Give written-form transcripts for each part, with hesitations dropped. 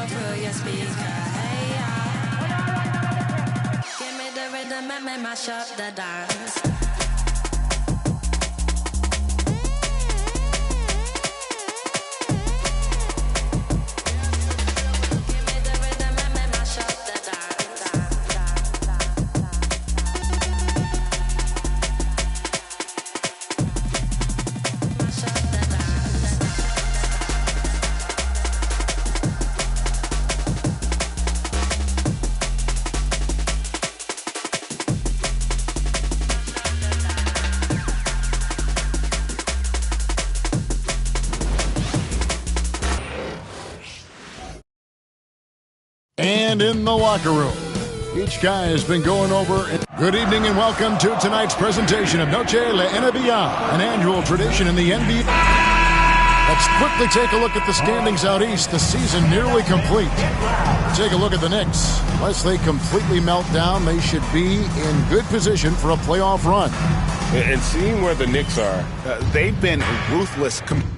through your speaker. Hey, give me the rhythm and make mash up the dance. And in the locker room, each guy has been going over it. Good evening and welcome to tonight's presentation of Noche La NBA, an annual tradition in the NBA. Let's quickly take a look at the standings out east. The season nearly complete. Take a look at the Knicks. Unless they completely melt down, they should be in good position for a playoff run. And seeing where the Knicks are, they've been ruthless competitors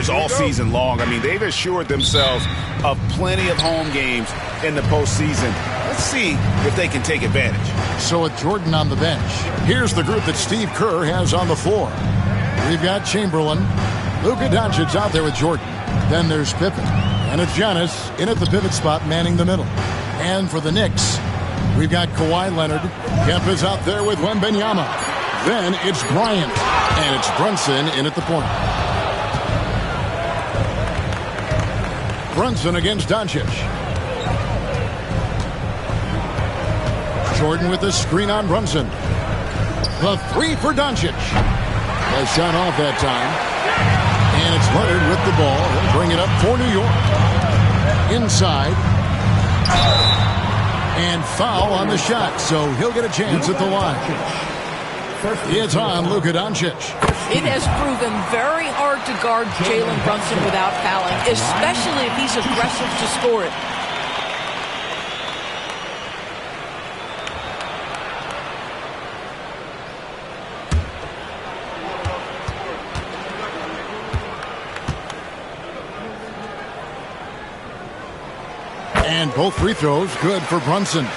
all season long. I mean, they've assured themselves of plenty of home games in the postseason. Let's see if they can take advantage. So with Jordan on the bench, here's the group that Steve Kerr has on the floor. We've got Chamberlain, Luka Doncic out there with Jordan. Then there's Pippen, and it's Giannis in at the pivot spot manning the middle. And for the Knicks, we've got Kawhi Leonard. Kemba's out there with Wembanyama. Then it's Bryant, and it's Brunson in at the point. Brunson against Doncic. Jordan with the screen on Brunson. The three for Doncic. A shot off that time. And it's Leonard with the ball. He'll bring it up for New York. Inside. And foul on the shot, so he'll get a chance at the line. It's on Luka Doncic. It has proven very hard to guard Jalen Brunson without fouling, especially if he's aggressive to score it. And both free throws good for Brunson.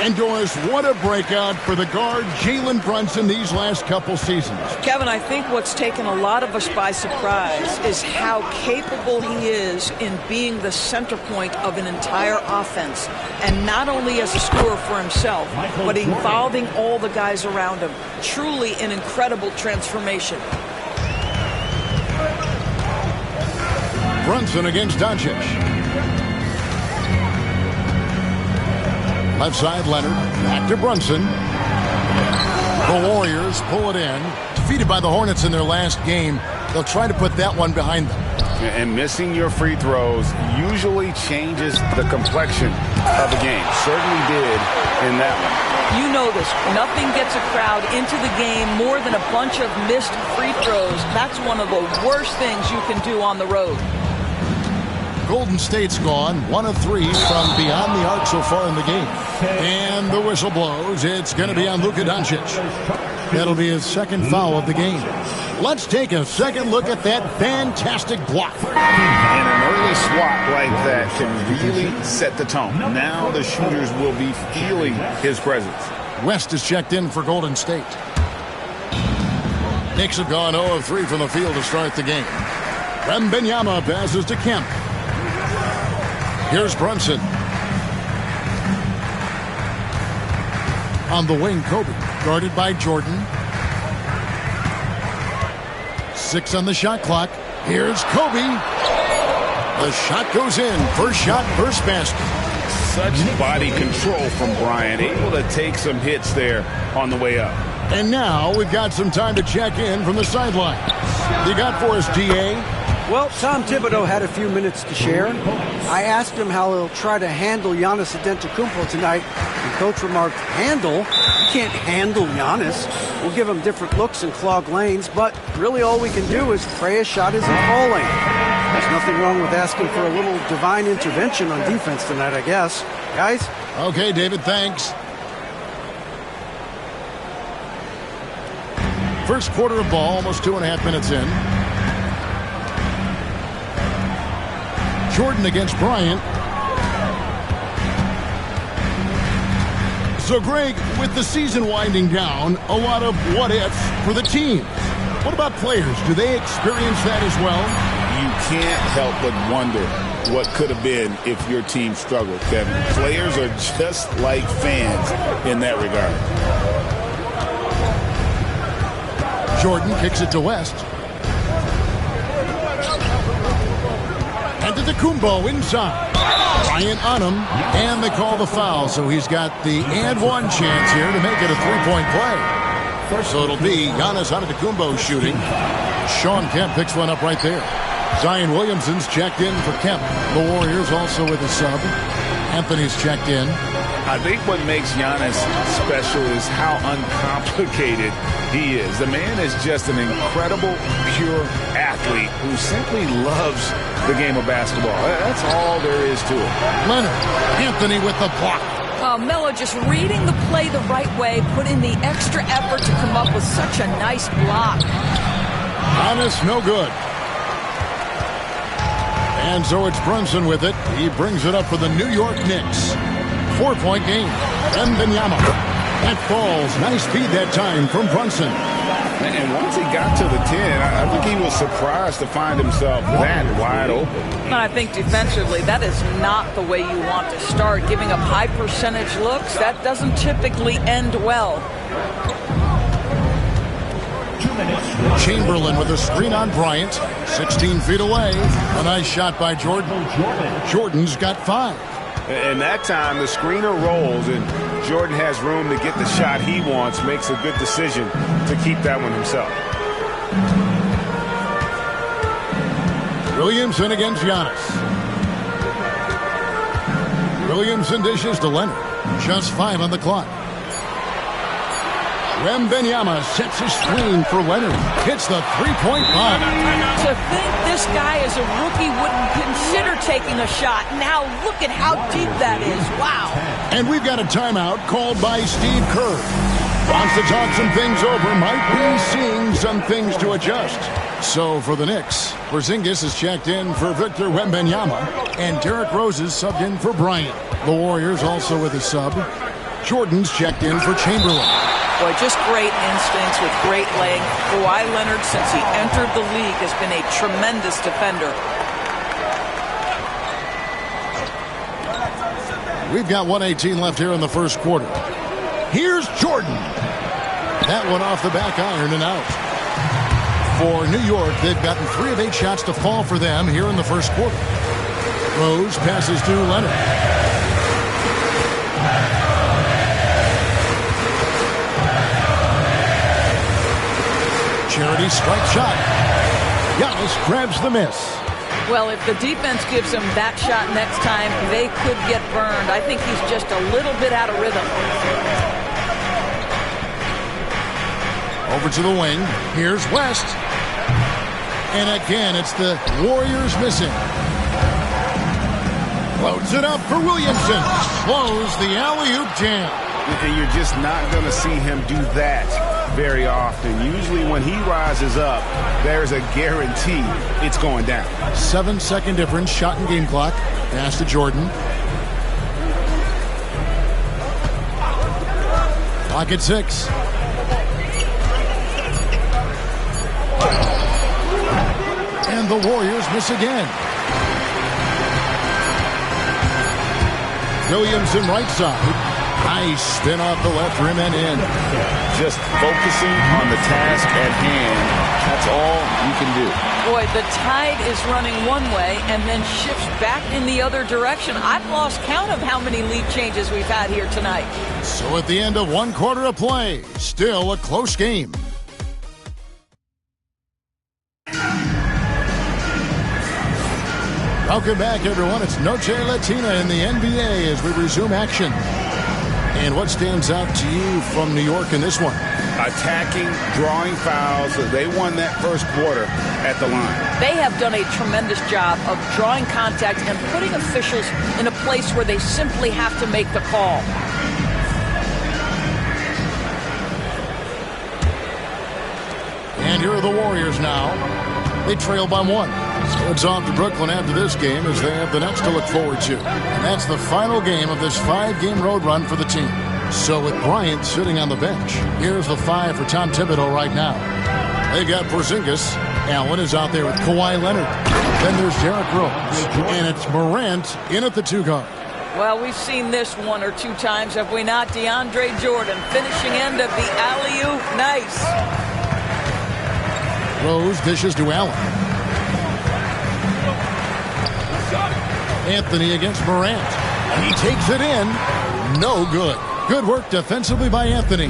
And Doris, what a breakout for the guard Jalen Brunson these last couple seasons. Kevin, I think what's taken a lot of us by surprise is how capable he is in being the center point of an entire offense. And not only as a scorer for himself, but involving all the guys around him. Truly an incredible transformation. Brunson against Doncic. Left side, Leonard. Back to Brunson. The Warriors pull it in. Defeated by the Hornets in their last game. They'll try to put that one behind them. And missing your free throws usually changes the complexion of a game. Certainly did in that one. You know this. Nothing gets a crowd into the game more than a bunch of missed free throws. That's one of the worst things you can do on the road. Golden State's gone 1 of 3 from beyond the arc so far in the game. And the whistle blows. It's going to be on Luka Doncic. That'll be his second foul of the game. Let's take a second look at that fantastic block. And an early swat like that can really set the tone. Now the shooters will be feeling his presence. West is checked in for Golden State. Knicks have gone 0 of 3 from the field to start the game. Wembanyama passes to Kemp. Here's Brunson. On the wing, Kobe, guarded by Jordan. 6 on the shot clock. Here's Kobe. The shot goes in. First shot, first basket. Such body control from Bryant. Able to take some hits there on the way up. And now we've got some time to check in from the sideline. You got for us, DA? Well, Tom Thibodeau had a few minutes to share. I asked him how he'll try to handle Giannis Antetokounmpo tonight, and Coach remarked, handle? You can't handle Giannis. We'll give him different looks and clog lanes, but really all we can do is pray a shot isn't falling. There's nothing wrong with asking for a little divine intervention on defense tonight, I guess. Guys? Okay, David, thanks. First quarter of ball, almost 2.5 minutes in. Jordan against Bryant. So, Greg, with the season winding down, a lot of what-ifs for the teams. What about players? Do they experience that as well? You can't help but wonder what could have been if your team struggled, Kevin. Players are just like fans in that regard. Jordan kicks it to West. Antetokounmpo inside. Bryant on him, and they call the foul, so he's got the and one chance here to make it a three-point play. So it'll be Giannis Antetokounmpo shooting. Sean Kemp picks one up right there. Zion Williamson's checked in for Kemp. The Warriors also with a sub. Anthony's checked in. I think what makes Giannis special is how uncomplicated he is. The man is just an incredible, pure athlete who simply loves the game of basketball. That's all there is to it. Leonard, Anthony with the block. Melo just reading the play the right way, put in the extra effort to come up with such a nice block. Giannis, no good. And so it's Brunson with it. He brings it up for the New York Knicks. 4-point game. Wembanyama. That falls. Nice feed that time from Brunson. And once he got to the 10, I think he was surprised to find himself that wide open. And I think defensively, that is not the way you want to start. Giving up high percentage looks, that doesn't typically end well. Chamberlain with a screen on Bryant. 16 feet away. A nice shot by Jordan. Jordan's got 5. And that time, the screener rolls, and Jordan has room to get the shot he wants, makes a good decision to keep that one himself. Williamson against Giannis. Williamson dishes to Leonard. Just 5 on the clock. Wembanyama sets a screen for Leonard. Hits the three-point bomb. To think this guy as a rookie wouldn't consider taking a shot. Now look at how deep that is. Wow. And we've got a timeout called by Steve Kerr. Wants to talk some things over. Might be seeing some things to adjust. So for the Knicks, Porzingis is checked in for Victor Wembanyama. And Derrick Rose is subbed in for Bryant. The Warriors also with a sub. Jordan's checked in for Chamberlain. Boy, just great instincts with great length. Kawhi Leonard, since he entered the league, has been a tremendous defender. We've got 1:18 left here in the first quarter. Here's Jordan. That one off the back iron and out. For New York, they've gotten 3 of 8 shots to fall for them here in the first quarter. Rose passes to Leonard. Charity strike shot. Giannis grabs the miss. Well, if the defense gives him that shot next time, they could get burned. I think he's just a little bit out of rhythm. Over to the wing. Here's West. And again, it's the Warriors missing. Loads it up for Williamson. Slows the alley-oop jam. And you're just not going to see him do that very often. Usually when he rises up, there's a guarantee it's going down. 7-second difference, shot and game clock. Pass to Jordan. Clock at 6. And the Warriors miss again. Williamson right side. Nice spin off the left rim and in. Just focusing on the task at hand. That's all you can do. Boy, the tide is running one way and then shifts back in the other direction. I've lost count of how many lead changes we've had here tonight. So at the end of 1 quarter of play, still a close game. Welcome back, everyone. It's Noche Latina in the NBA as we resume action. And what stands out to you from New York in this one? Attacking, drawing fouls. They won that first quarter at the line. They have done a tremendous job of drawing contact and putting officials in a place where they simply have to make the call. And here are the Warriors now. They trail by 1. So it's off to Brooklyn after this game as they have the next to look forward to. And that's the final game of this 5-game road run for the team. So with Bryant sitting on the bench, here's the 5 for Tom Thibodeau right now. They've got Porzingis. Allen is out there with Kawhi Leonard. Then there's Derrick Rose. And it's Morant in at the 2 guard. Well, we've seen this 1 or 2 times, have we not? DeAndre Jordan, finishing end of the alley-oop. Nice. Rose dishes to Allen. Anthony against Morant. He takes it in. No good. Good work defensively by Anthony.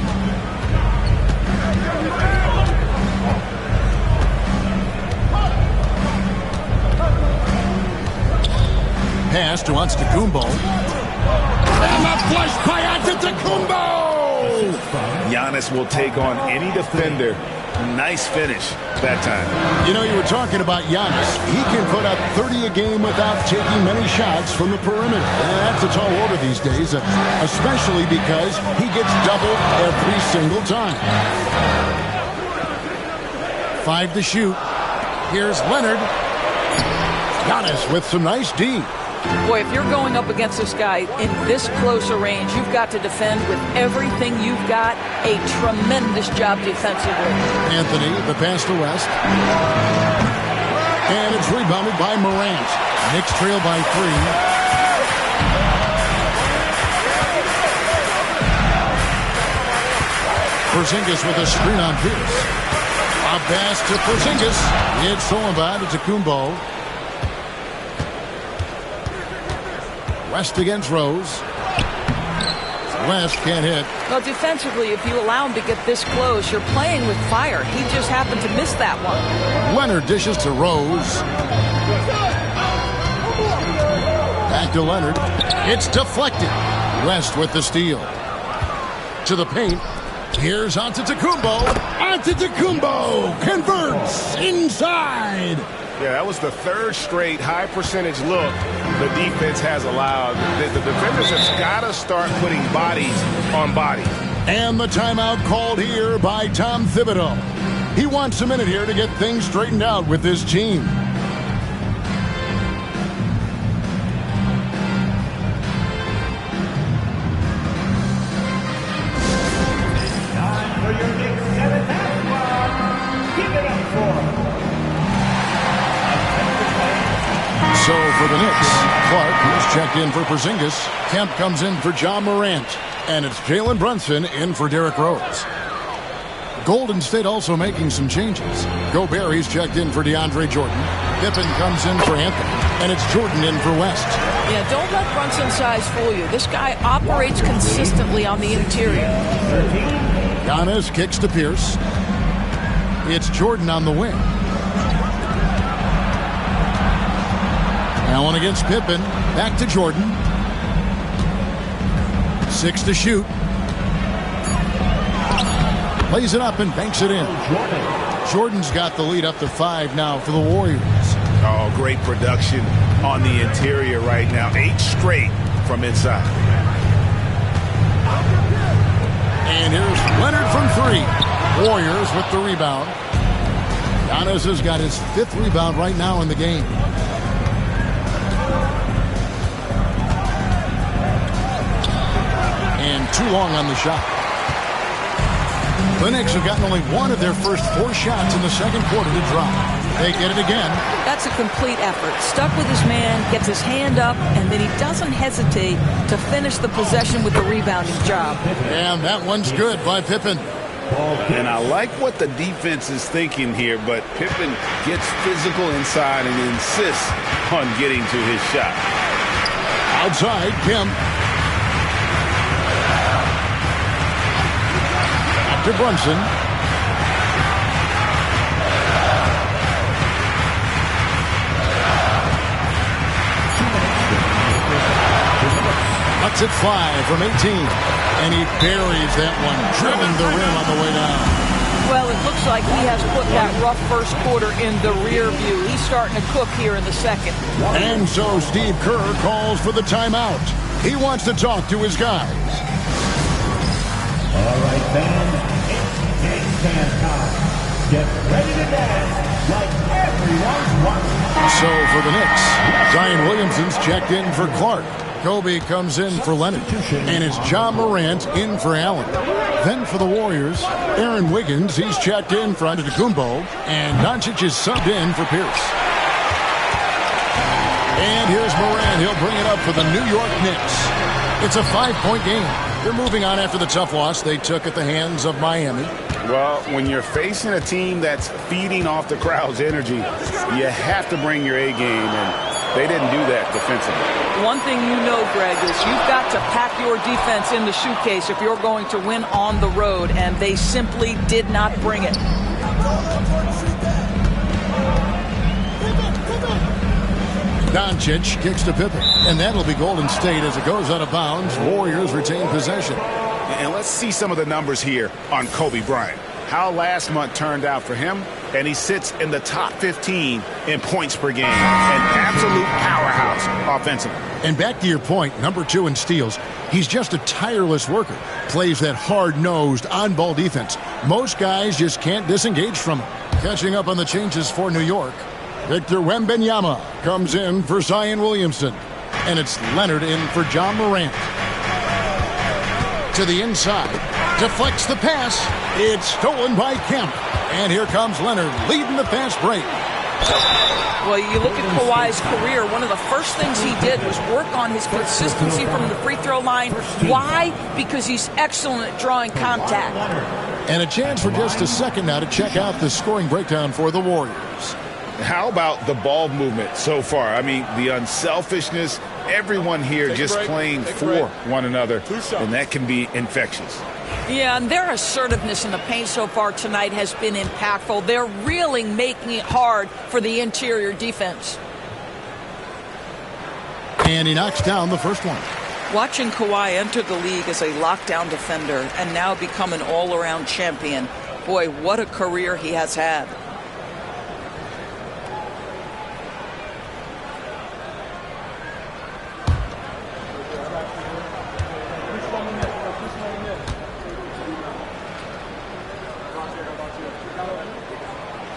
Pass to Antetokounmpo. And the flush by Antetokounmpo! Giannis will take on any defender. Nice finish that time. You know, you were talking about Giannis. He can put up 30 a game without taking many shots from the perimeter. And that's a tall order these days, especially because he gets doubled every single time. 5 to shoot. Here's Leonard. Giannis with some nice D. Boy, if you're going up against this guy in this close a range, you've got to defend with everything you've got. A tremendous job defensively. Anthony, the pass to West. And it's rebounded by Morant. Knicks trail by 3. Porzingis with a screen on Pierce. A pass to Porzingis. It's stolen by Antetokounmpo. West against Rose. West can't hit. Well, defensively, if you allow him to get this close, you're playing with fire. He just happened to miss that one. Leonard dishes to Rose. Back to Leonard. It's deflected. West with the steal. To the paint. Here's Antetokounmpo. Antetokounmpo converts inside. Yeah, that was the 3rd straight high percentage look the defense has allowed. The defenders have got to start putting bodies on bodies. And the timeout called here by Tom Thibodeau. He wants a minute here to get things straightened out with his team. So for the Knicks, Clark is checked in for Porzingis. Kemp comes in for John Morant. And it's Jalen Brunson in for Derrick Rose. Golden State also making some changes. Gobert is checked in for DeAndre Jordan. Pippen comes in for Anthony. And it's Jordan in for West. Yeah, don't let Brunson's size fool you. This guy operates consistently on the interior. Giannis kicks to Pierce. It's Jordan on the wing. Allen against Pippen. Back to Jordan. 6 to shoot. Plays it up and banks it in. Jordan's got the lead up to 5 now for the Warriors. Oh, great production on the interior right now. 8 straight from inside. And here's Leonard from 3. Warriors with the rebound. Giannis has got his 5th rebound right now in the game. And too long on the shot. The Knicks have gotten only 1 of their first 4 shots in the second quarter to drop. They get it again. That's a complete effort. Stuck with his man, gets his hand up, and then he doesn't hesitate to finish the possession with the rebounding job. And that one's good by Pippen. And I like what the defense is thinking here, but Pippen gets physical inside and insists on getting to his shot. Outside, Kemp. To Brunson. Lets it fly from 18. And he buries that one, drilling the rim on the way down. Well, it looks like he has put that rough first quarter in the rear view. He's starting to cook here in the second. And so Steve Kerr calls for the timeout. He wants to talk to his guys. All right, fans, it's dance time. Get ready to dance like everyone's watching. for the Knicks. Zion Williamson's checked in for Clark. Kobe comes in for Leonard. And it's John Morant in for Allen. Then for the Warriors, Aaron Wiggins, he's checked in for Antetokounmpo. And Doncic is subbed in for Pierce. And here's Morant. He'll bring it up for the New York Knicks. It's a 5-point game. They're moving on after the tough loss they took at the hands of Miami. Well, when you're facing a team that's feeding off the crowd's energy, you have to bring your A game, and they didn't do that defensively. One thing you know, Greg, is you've got to pack your defense in the suitcase if you're going to win on the road, and they simply did not bring it. Doncic kicks to Pippen, and that'll be Golden State as it goes out of bounds. Warriors retain possession. And let's see some of the numbers here on Kobe Bryant. How last month turned out for him, and he sits in the top 15 in points per game. An absolute powerhouse offensively. And back to your point, number 2 in steals. He's just a tireless worker. Plays that hard-nosed, on-ball defense. Most guys just can't disengage from him. Catching up on the changes for New York. Victor Wembanyama comes in for Zion Williamson. And it's Leonard in for John Morant. To the inside. Deflects the pass. It's stolen by Kemp. And here comes Leonard leading the fast break. Well, you look at Kawhi's career, one of the first things he did was work on his consistency from the free throw line. Why? Because he's excellent at drawing contact. And a chance for just a second now to check out the scoring breakdown for the Warriors. How about the ball movement so far? I mean, the unselfishness, everyone here just playing for one another, and that can be infectious. Yeah, and their assertiveness in the paint so far tonight has been impactful. They're really making it hard for the interior defense. And he knocks down the first one. Watching Kawhi enter the league as a lockdown defender and now become an all-around champion, boy, what a career he has had.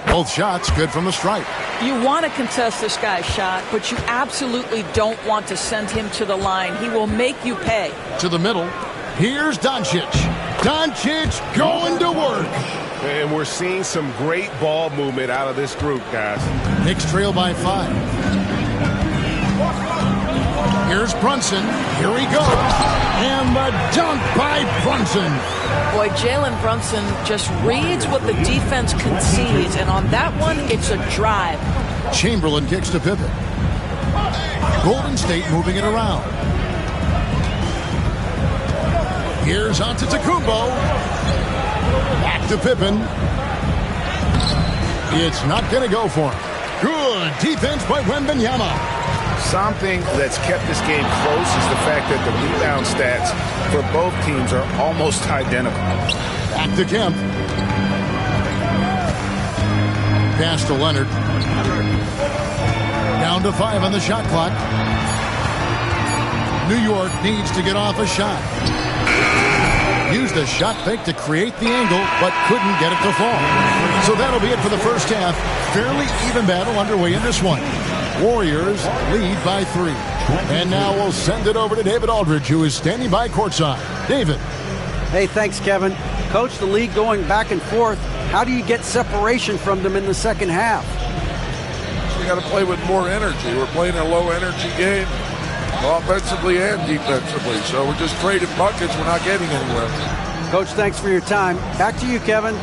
Both shots good from the stripe. You want to contest this guy's shot, but you absolutely don't want to send him to the line. He will make you pay. To the middle. Here's Doncic. Doncic going to work. And we're seeing some great ball movement out of this group, guys. Knicks trail by 5. Here's Brunson. Here he goes. And the dunk by Brunson. Boy, Jalen Brunson just reads what the defense concedes, and on that one, it's a drive. Chamberlain kicks to Pippen. Golden State moving it around. Here's Antetokounmpo. Back to Pippen. It's not going to go for him. Good defense by Wembanyama. Something that's kept this game close is the fact that the rebound stats for both teams are almost identical. Back to Kemp. Pass to Leonard. Down to 5 on the shot clock. New York needs to get off a shot. Used a shot fake to create the angle, but couldn't get it to fall. So that'll be it for the first half. Fairly even battle underway in this one. Warriors lead by 3. And now we'll send it over to David Aldridge, who is standing by courtside. David. Hey, thanks, Kevin. Coach, the league going back and forth. How do you get separation from them in the second half? We got to play with more energy. We're playing a low-energy game, offensively and defensively. So we're just trading buckets. We're not getting anywhere. Coach, thanks for your time. Back to you, Kevin.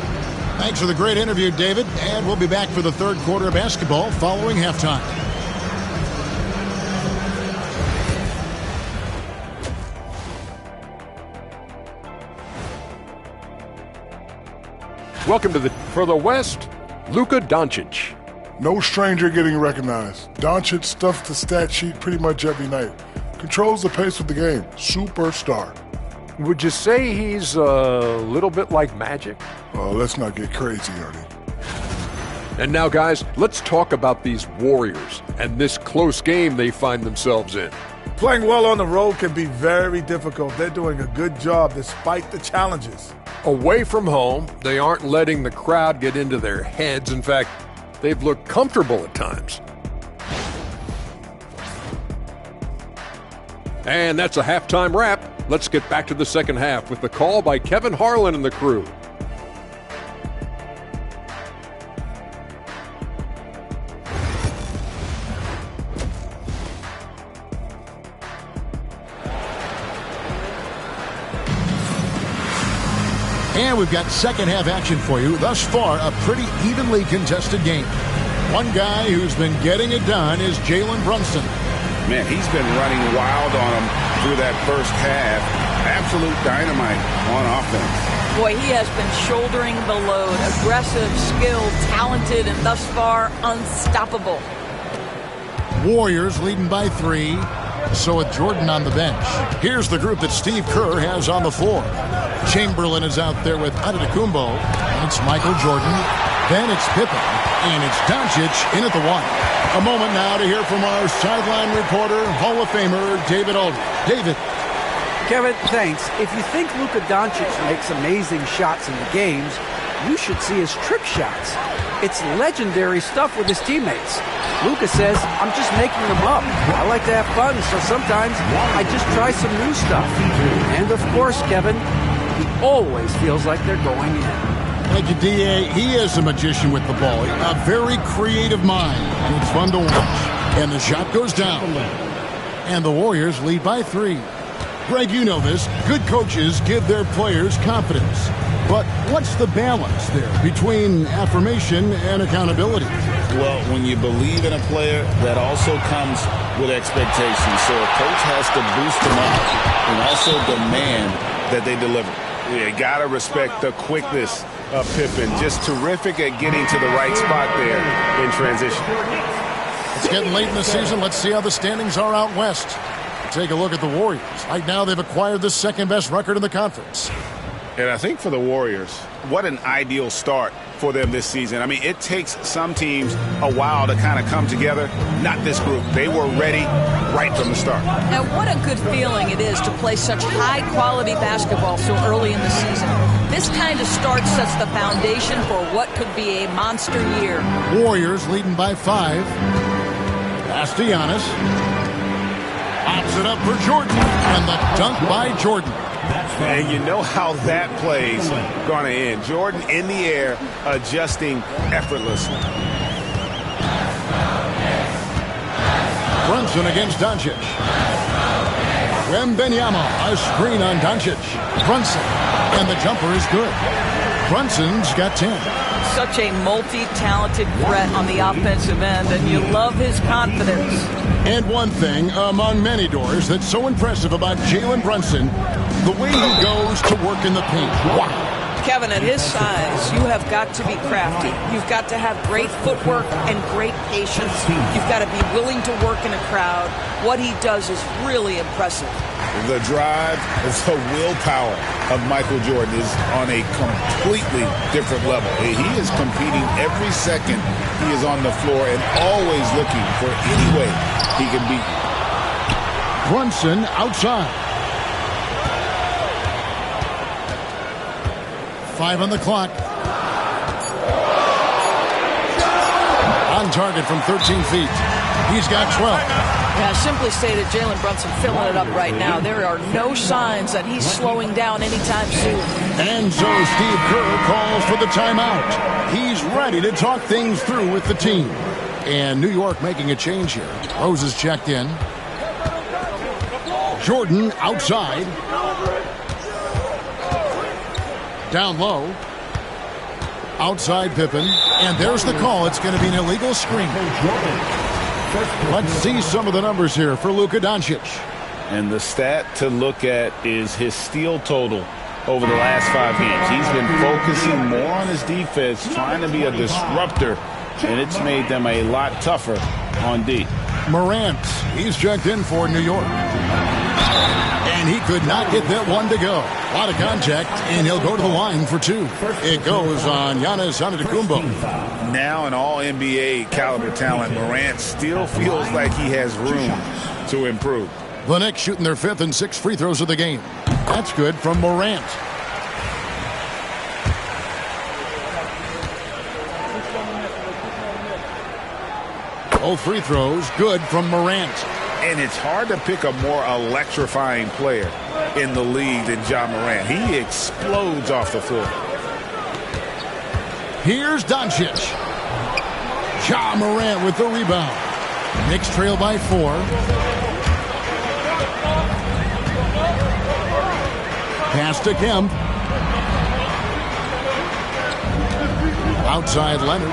Thanks for the great interview, David. And we'll be back for the third quarter of basketball following halftime. Welcome to for the West, Luka Doncic. No stranger getting recognized. Doncic stuffs the stat sheet pretty much every night. Controls the pace of the game. Superstar. Would you say he's a little bit like Magic? Let's not get crazy, Ernie. And now, guys, let's talk about these Warriors and this close game they find themselves in. Playing well on the road can be very difficult. They're doing a good job despite the challenges. Away from home, they aren't letting the crowd get into their heads. In fact, they've looked comfortable at times. And that's a halftime wrap. Let's get back to the second half with the call by Kevin Harlan and the crew. And we've got second half action for you. Thus far, a pretty evenly contested game. One guy who's been getting it done is Jalen Brunson. Man, he's been running wild on him through that first half. Absolute dynamite on offense. Boy, he has been shouldering the load. Aggressive, skilled, talented, and thus far, unstoppable. Warriors leading by 3. So with Jordan on the bench, here's the group that Steve Kerr has on the floor. Chamberlain is out there with Antetokounmpo. It's Michael Jordan. Then it's Pippen. And it's Doncic in at the 1. A moment now to hear from our sideline reporter, Hall of Famer David Aldridge. David. Kevin, thanks. If you think Luka Doncic makes amazing shots in the games, you should see his trick shots. It's legendary stuff with his teammates. Luka says, I'm just making them up. I like to have fun, so sometimes I just try some new stuff. And of course, Kevin, he always feels like they're going in. Thank you, D.A. He is a magician with the ball. A very creative mind. And it's fun to watch. And the shot goes down. And the Warriors lead by 3. Greg, you know this. Good coaches give their players confidence. But what's the balance there between affirmation and accountability? Well, when you believe in a player, that also comes with expectations. So a coach has to boost them up and also demand that they deliver. You got to respect the quickness of Pippen. Just terrific at getting to the right spot there in transition. It's getting late in the season. Let's see how the standings are out west. Take a look at the Warriors. Right now, they've acquired the second-best record in the conference. And I think for the Warriors, what an ideal start for them this season. I mean, it takes some teams a while to kind of come together. Not this group. They were ready right from the start. And what a good feeling it is to play such high-quality basketball so early in the season. This kind of start sets the foundation for what could be a monster year. Warriors leading by 5. Pass to Giannis. Pops it up for Jordan. And the dunk by Jordan. And you know how that play's going to end. Jordan in the air, adjusting effortlessly. Brunson against Doncic. Wembanyama, a screen on Doncic. Brunson, and the jumper is good. Brunson's got 10. Such a multi-talented threat on the offensive end, and you love his confidence. And one thing among many doors that's so impressive about Jalen Brunson, the way he goes to work in the paint. Wow. Kevin, at his size, you have got to be crafty. You've got to have great footwork and great patience. You've got to be willing to work in a crowd. What he does is really impressive. The drive, the willpower of Michael Jordan is on a completely different level. He is competing every second he is on the floor and always looking for any way he can beat. Brunson outside. 5 on the clock. On target from 13 feet. He's got 12. Yeah, simply stated, Jalen Brunson filling it up right now. There are no signs that he's slowing down anytime soon. And so Steve Kerr calls for the timeout. He's ready to talk things through with the team. And New York making a change here. Rose is checked in. Jordan outside. Down low. Outside Pippen. And there's the call. It's going to be an illegal screen. Let's see some of the numbers here for Luka Doncic. And the stat to look at is his steal total over the last 5 games. He's been focusing more on his defense, trying to be a disruptor, and it's made them a lot tougher on D. Morant, he's checked in for New York. And he could not get that one to go. A lot of contact, and he'll go to the line for 2. It goes on Giannis Antetokounmpo. Now an all-NBA caliber talent, Morant still feels like he has room to improve. The Knicks shooting their 5th and 6th free throws of the game. That's good from Morant. Both free throws good from Morant. And it's hard to pick a more electrifying player in the league than Ja Morant. He explodes off the floor. Here's Doncic. Ja Morant with the rebound. Knicks trail by 4. Pass to Kemp. Outside Leonard.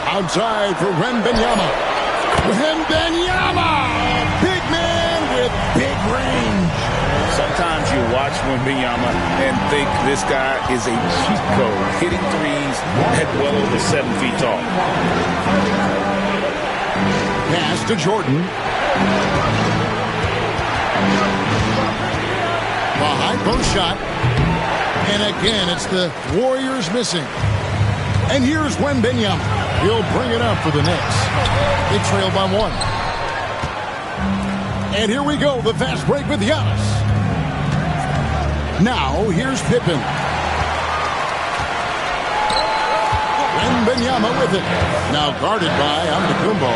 Outside for Wembanyama. Wembanyama! Big man with big range. Sometimes you watch Wembanyama and think this guy is a cheat code, hitting threes at well over 7 feet tall. Pass to Jordan. The high post shot. And again, it's the Warriors missing. And here's Wembanyama. He'll bring it up for the Knicks. They trail by 1. And here we go, the fast break with Giannis. Now, here's Pippen. Wembanyama with it. Now guarded by Antetokounmpo.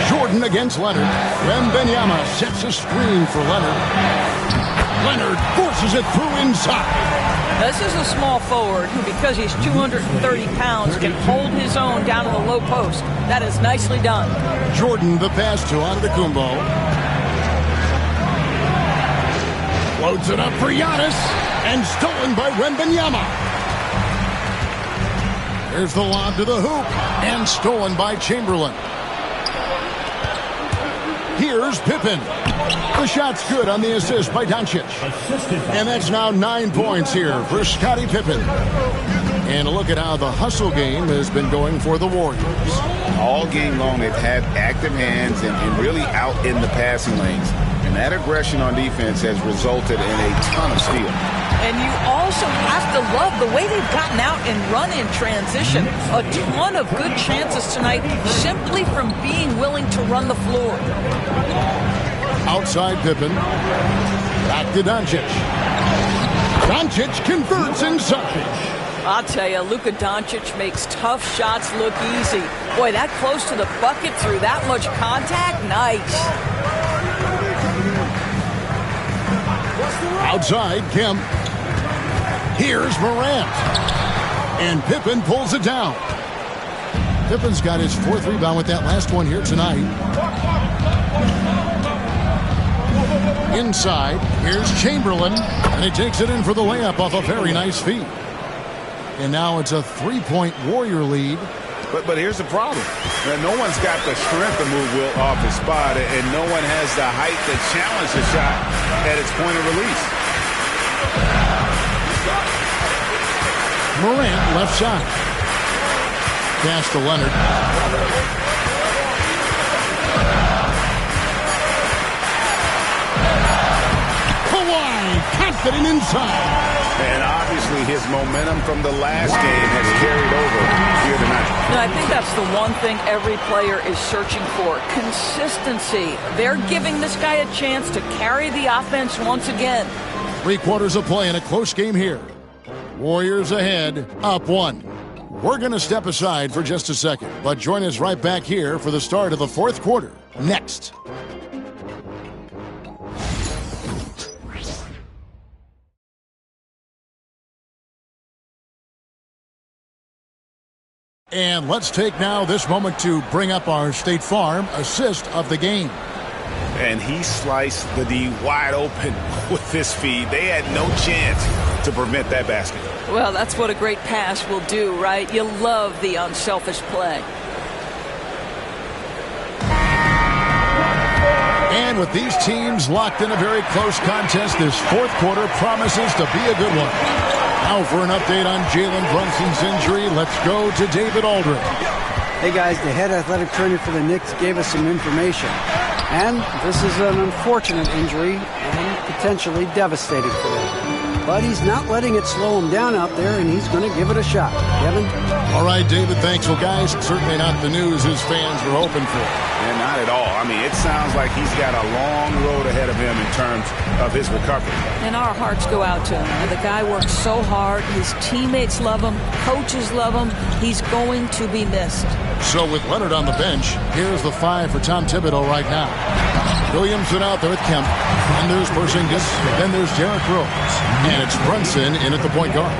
Jordan against Leonard. Wembanyama sets a screen for Leonard. Leonard forces it through inside. This is a small forward who, because he's 230 pounds, can hold his own down to the low post. That is nicely done. Jordan the pass to Antetokounmpo. Loads it up for Giannis. And stolen by Wembanyama. There's the lob to the hoop. And stolen by Chamberlain. Here's Pippen. The shot's good on the assist by Doncic. And that's now 9 points here for Scottie Pippen. And a look at how the hustle game has been going for the Warriors. All game long, they've had active hands and really out in the passing lanes. And that aggression on defense has resulted in a ton of steals. And you also have to love the way they've gotten out and run in transition. A ton of good chances tonight simply from being willing to run the floor. Outside Pippen. Back to Doncic. Doncic converts inside. I'll tell you, Luka Doncic makes tough shots look easy. Boy, that close to the bucket through that much contact, nice. Outside, Kemp. Here's Morant. And Pippen pulls it down. Pippen's got his 4th rebound with that last one here tonight. Inside, here's Chamberlain. And he takes it in for the layup off a very nice feed. And now it's a 3-point Warrior lead. But here's the problem. No one's got the strength to move Wilt off his spot, and no one has the height to challenge the shot at its point of release. Morant left side. Pass to Leonard. Kawhi confident inside. And obviously his momentum from the last game has carried over here tonight. I think that's the one thing every player is searching for. Consistency. They're giving this guy a chance to carry the offense once again. 3 quarters of play in a close game here. Warriors ahead, up 1. We're going to step aside for just a second, but join us right back here for the start of the 4th quarter. Next. And let's take now this moment to bring up our State Farm assist of the game. And he sliced the D wide open with this feed. They had no chance to prevent that basket. Well, that's what a great pass will do, right? You love the unselfish play. And with these teams locked in a very close contest, this 4th quarter promises to be a good one. Now for an update on Jalen Brunson's injury, let's go to David Aldridge. Hey guys, the head athletic trainer for the Knicks gave us some information. And this is an unfortunate injury and potentially devastating for them. But he's not letting it slow him down out there, and he's going to give it a shot. Kevin? All right, David, thanks. Well, guys, certainly not the news his fans were hoping for. And not at all. I mean, it sounds like he's got a long road ahead of him in terms of his recovery. And our hearts go out to him. The guy works so hard. His teammates love him. Coaches love him. He's going to be missed. So with Leonard on the bench, here's the 5 for Tom Thibodeau right now. Williamson out there with Kemp. And there's Porzingis. Then there's Derrick Rose. And it's Brunson in at the point guard.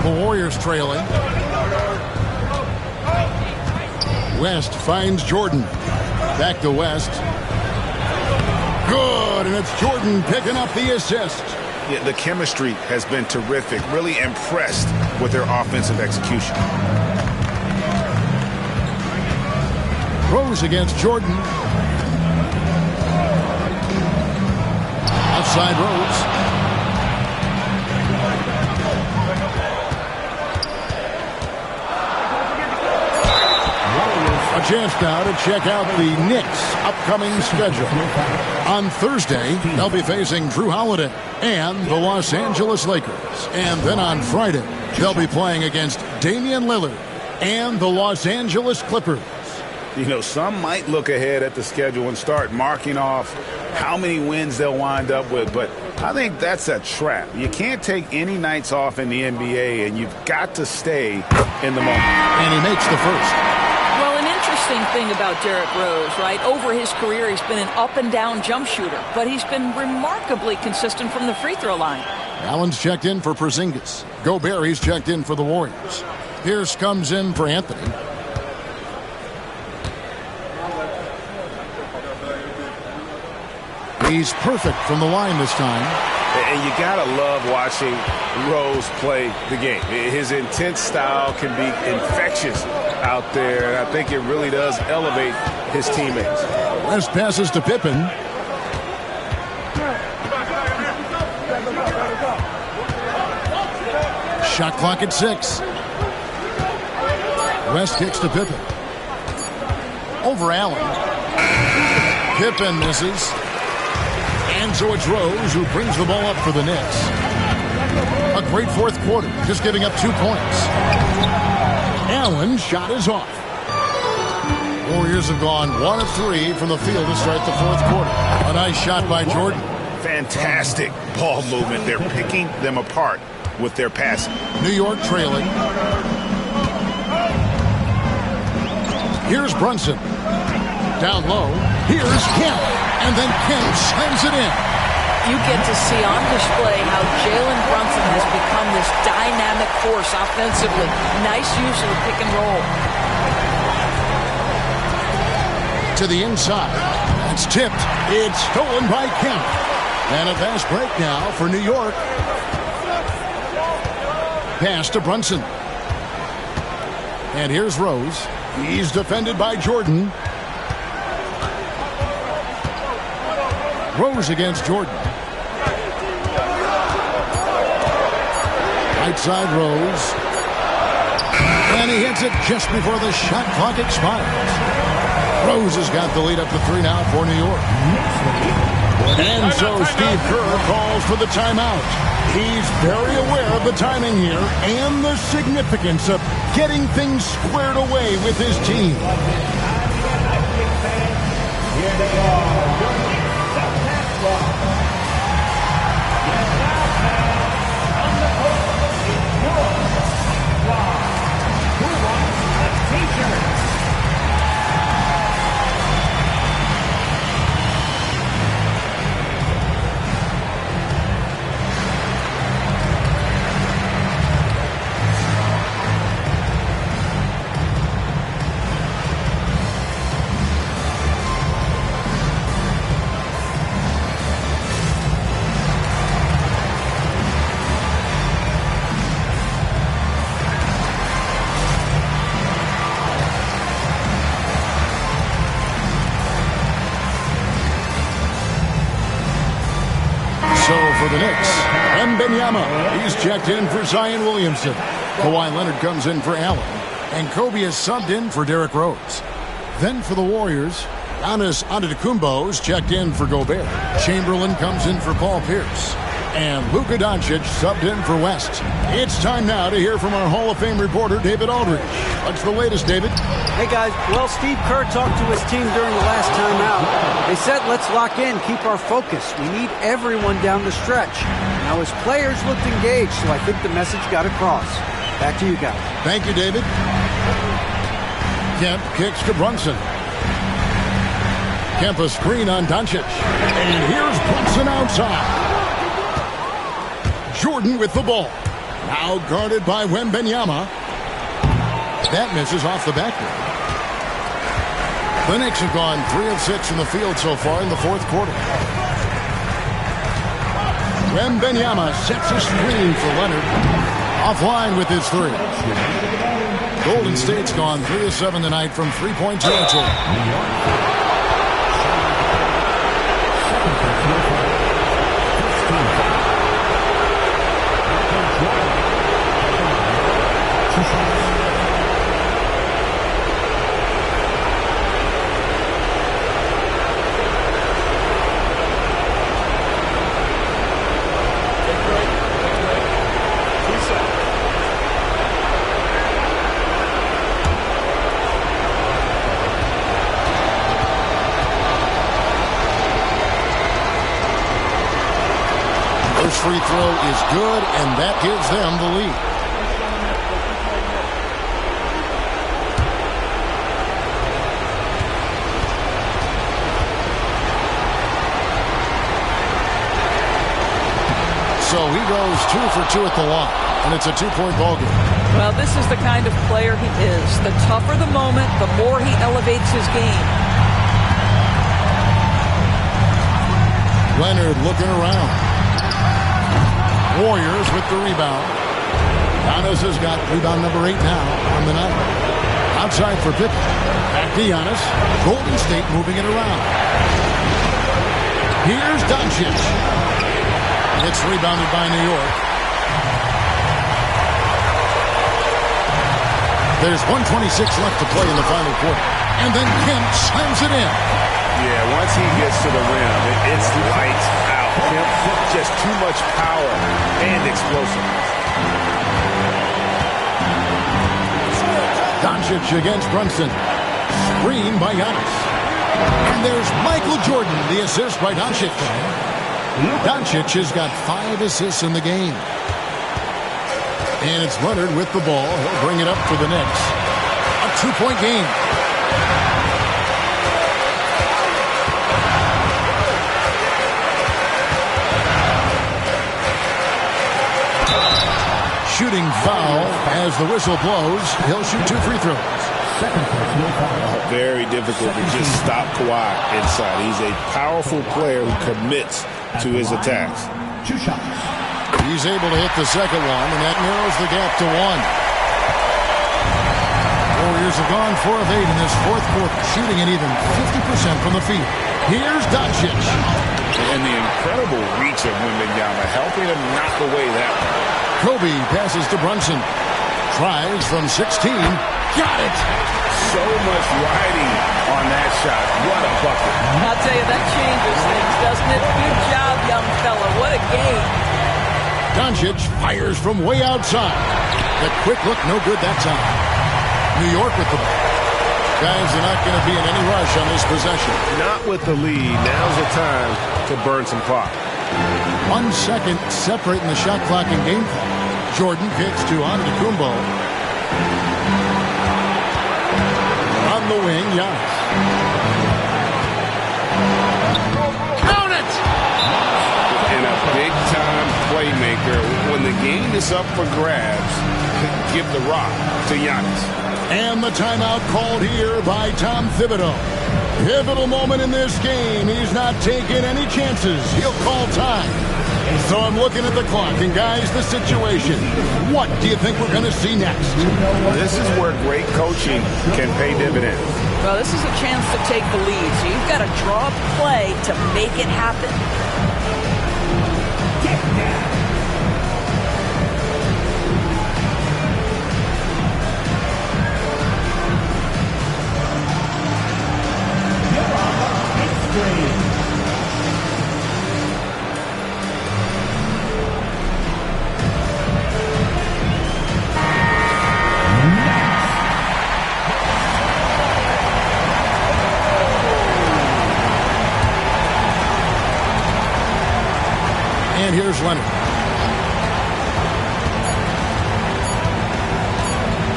The Warriors trailing. West finds Jordan. Back to West. Good, and it's Jordan picking up the assist. Yeah, the chemistry has been terrific. Really impressed with their offensive execution. Rose against Jordan. Outside Rose. A chance now to check out the Knicks' upcoming schedule. On Thursday, they'll be facing Drew Holiday and the Los Angeles Lakers. And then on Friday, they'll be playing against Damian Lillard and the Los Angeles Clippers. You know, some might look ahead at the schedule and start marking off how many wins they'll wind up with, but I think that's a trap. You can't take any nights off in the NBA, and you've got to stay in the moment. And he makes the first. Well, an interesting thing about Derrick Rose, right? Over his career, he's been an up-and-down jump shooter, but he's been remarkably consistent from the free throw line. Allen's checked in for Porzingis. Gobert's checked in for the Warriors. Pierce comes in for Anthony. He's perfect from the line this time. And you got to love watching Rose play the game. His intense style can be infectious out there, and I think it really does elevate his teammates. West passes to Pippen. Shot clock at 6. West kicks to Pippen. Over Allen. Pippen misses. And so it's Rose who brings the ball up for the Knicks. A great fourth quarter, just giving up 2 points. Allen's shot is off. Warriors have gone 1 of 3 from the field to start the fourth quarter. A nice shot by Jordan. Fantastic ball movement. They're picking them apart with their passing. New York trailing. Here's Brunson. Down low. Here's Kemp. And then Kemp slams it in. You get to see on display how Jalen Brunson has become this dynamic force offensively. Nice use of the pick and roll. To the inside. It's tipped. It's stolen by Kemp. And a fast break now for New York. Pass to Brunson. And here's Rose. He's defended by Jordan. Rose against Jordan. Right side Rose. And he hits it just before the shot clock expires. Rose has got the lead up to 3 now for New York. And so Steve Kerr calls for the timeout. He's very aware of the timing here and the significance of getting things squared away with his team. Here they are. For the Knicks, Wembanyama. He's checked in for Zion Williamson. Kawhi Leonard comes in for Allen. And Kobe is subbed in for Derrick Rose. Then for the Warriors, Giannis Antetokounmpo's checked in for Gobert. Chamberlain comes in for Paul Pierce. And Luka Doncic subbed in for West. It's time now to hear from our Hall of Fame reporter, David Aldridge. What's the latest, David? Hey, guys. Well, Steve Kerr talked to his team during the last timeout. They said, let's lock in, keep our focus. We need everyone down the stretch. Now, his players looked engaged, so I think the message got across. Back to you guys. Thank you, David. Kemp kicks to Brunson. Kemp a screen on Doncic. And here's Brunson outside. Jordan with the ball. Now guarded by Wembanyama. That misses off the backboard. The Knicks have gone 3 of 6 in the field so far in the fourth quarter. Wembanyama sets a screen for Leonard. Offline with his 3. Golden State's gone 3 of 7 tonight from three-point territory. Free throw is good, and that gives them the lead. So he goes 2 for 2 at the line, and it's a 2-point ball game. Well, this is the kind of player he is. The tougher the moment, the more he elevates his game. Leonard looking around. Warriors with the rebound. Giannis has got rebound number 8 now on the night. Outside for Pippen. Back to Giannis. Golden State moving it around. Here's Doncic. It's rebounded by New York. There's 1:26 left to play in the final quarter. And then Kemp slams it in. Yeah, once he gets to the rim, it's lights out. Kemp, just too much power and explosiveness. Doncic against Brunson. Screen by Giannis. And there's Michael Jordan, the assist by Doncic. Doncic has got 5 assists in the game. And it's Leonard with the ball. He'll bring it up for the Knicks. A 2-point game. Shooting foul as the whistle blows. He'll shoot 2 free throws. Very difficult to just stop Kawhi inside. He's a powerful player who commits to his attacks. He's able to hit the second one, and that narrows the gap to 1. Warriors have gone 4 of 8 in this fourth quarter, shooting an even 50% from the field. Here's Doncic. And the incredible reach of Wembanyama, helping him knock away that one. Kobe passes to Brunson. Tries from 16. Got it. So much riding on that shot. What a bucket. I'll tell you, that changes things, doesn't it? Good job, young fella. What a game. Doncic fires from way outside. The quick look, no good that time. New York with the ball. Guys are not going to be in any rush on this possession. Not with the lead. Now's the time to burn some clock. 1 second separating the shot clock and game clock. Jordan kicks to Antetokounmpo. On the wing, Giannis. Count it! And a big-time playmaker. When the game is up for grabs, give the rock to Giannis. And the timeout called here by Tom Thibodeau. Pivotal moment in this game. He's not taking any chances. He'll call time. So I'm looking at the clock, and guys, the situation. What do you think we're going to see next? This is where great coaching can pay dividends. Well, this is a chance to take the lead. So you've got to draw up a play to make it happen. And here's Leonard.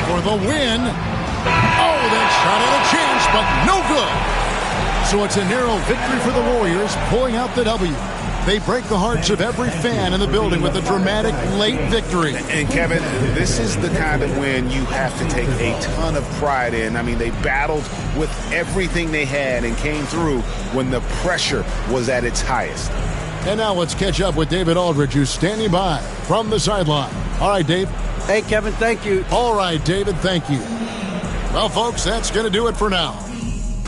For the win. Oh, that shot had a chance, but no good. So it's a narrow victory for the Warriors, pulling out the W. They break the hearts of every fan in the building with a dramatic late victory. And Kevin, this is the kind of win you have to take a ton of pride in. I mean, they battled with everything they had and came through when the pressure was at its highest. And now let's catch up with David Aldridge, who's standing by from the sideline. All right, Dave. Hey, Kevin, thank you. All right, David, thank you. Well, folks, that's going to do it for now.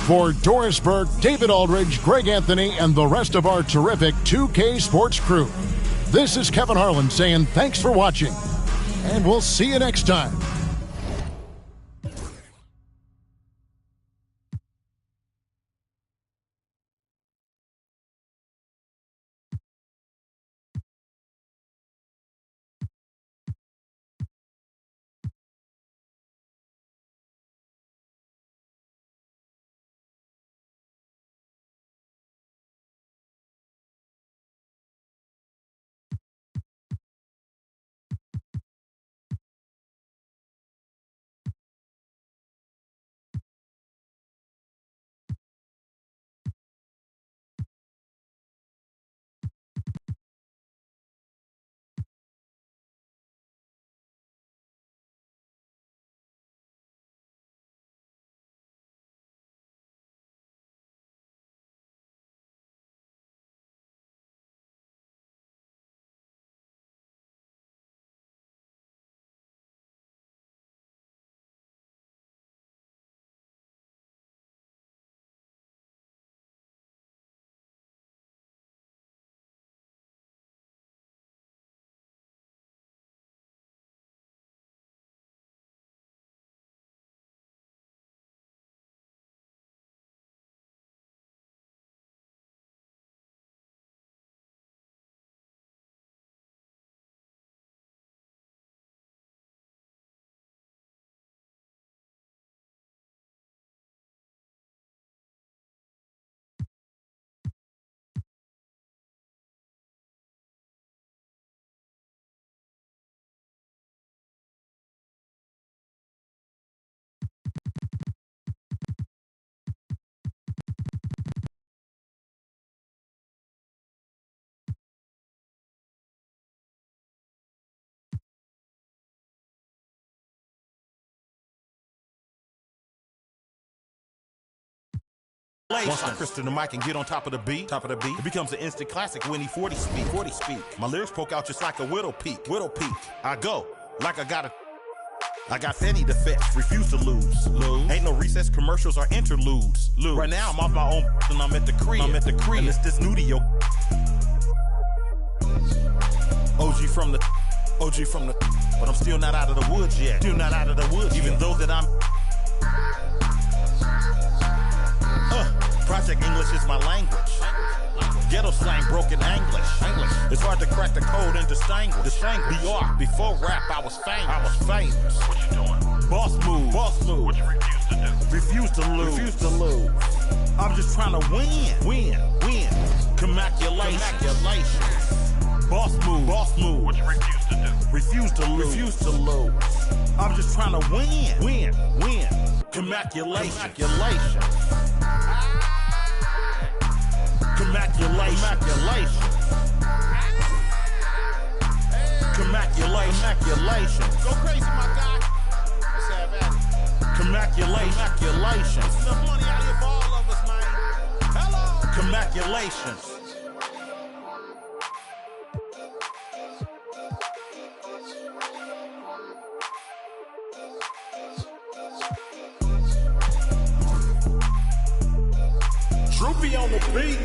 For Doris Burke, David Aldridge, Greg Anthony, and the rest of our terrific 2K Sports crew, this is Kevin Harlan saying thanks for watching, and we'll see you next time. Once I crystal the mic and get on top of the beat, it becomes an instant classic when he 40 speak. My lyrics poke out just like a widow peak. I go like I got plenty to fetch, refuse to lose. Ain't no recess commercials or interludes. Right now I'm off my own and I'm at the crib. And it's this new to your OG from the, but I'm still not out of the woods yet. Even though that I'm Project English is my language. Ghetto slang, broken English. It's hard to crack the code and distinguish. BR, before rap, I was famous. What you doing? Boss move. What you refuse to do? Refuse to lose. I'm just trying to win. Commaculation. Boss move. What you refuse to do? Refuse to lose. I'm just trying to win. Commaculation. Go crazy, my guy. Let's have at it. Commaculation. Enough money out here for all of us, man. Hello. Commaculation. Droopy on the beat.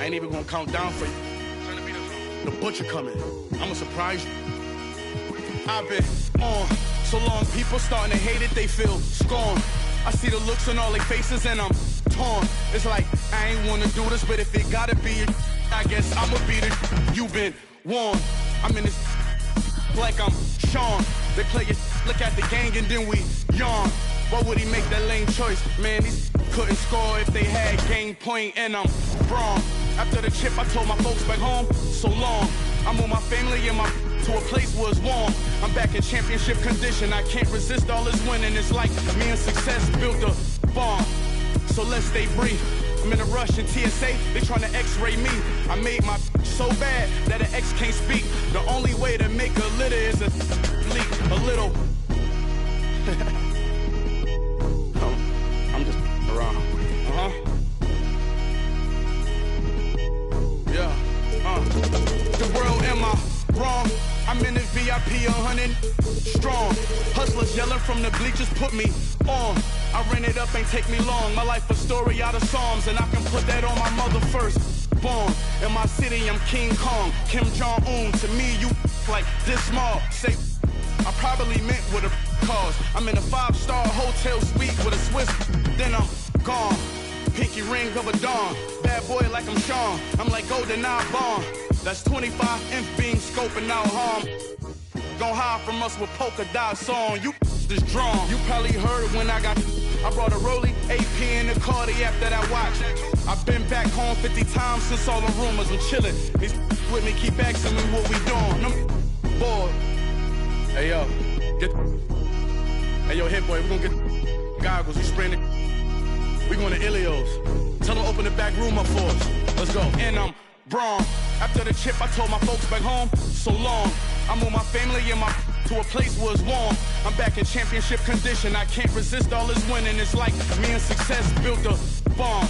I ain't even gonna count down for you. The butcher coming. I'ma surprise you. I've been on so long, people starting to hate it, they feel scorn. I see the looks on all their faces and I'm torn. It's like, I ain't wanna do this, but if it gotta be it, I guess I'ma be the. You've been warned. I'm in this like I'm Sean. They play it, look at the gang and then we yawn. Why would he make that lame choice? Man, these couldn't score if they had game point and I'm wrong. After the chip, I told my folks back home, so long. I moved my family and my to a place where it's warm. I'm back in championship condition. I can't resist all this winning. It's like me and success built a farm. So let's stay brief. I'm in a rush in TSA. They trying to X-ray me. I made my so bad that an X can't speak. The only way to make a litter is a leak. A little. I'm just around. Yeah. The world, am I wrong? I'm in the VIP 100 strong. Hustlers yelling from the bleachers put me on. I ran it up, ain't take me long. My life a story out of Psalms, and I can put that on my mother first. Born in my city, I'm King Kong, Kim Jong-un. To me, you like this small. Say, I probably meant with a cause. I'm in a 5-star hotel suite with a Swiss, then I'm gone. Pinky ring of a dawn. Bad boy like I'm Sean. I'm like GoldenEye Bond. That's 25 inch beam scoping out harm. Gon' hide from us with polka dots on. You is drawn. You probably heard when I brought a Rollie, AP in the Cardi after that watch. I've been back home 50 times since all the rumors. I'm chillin'. These with me keep asking me what we doing. I'm bored. Hey yo, hey yo, hit boy, we gonna get goggles. We spraying it. We going to Ilios. Tell them open the back room up for us. Let's go. And I'm Braun. After the chip, I told my folks back home, so long. I moved my family and my to a place where it's warm. I'm back in championship condition. I can't resist all this winning. It's like me and success built a bomb.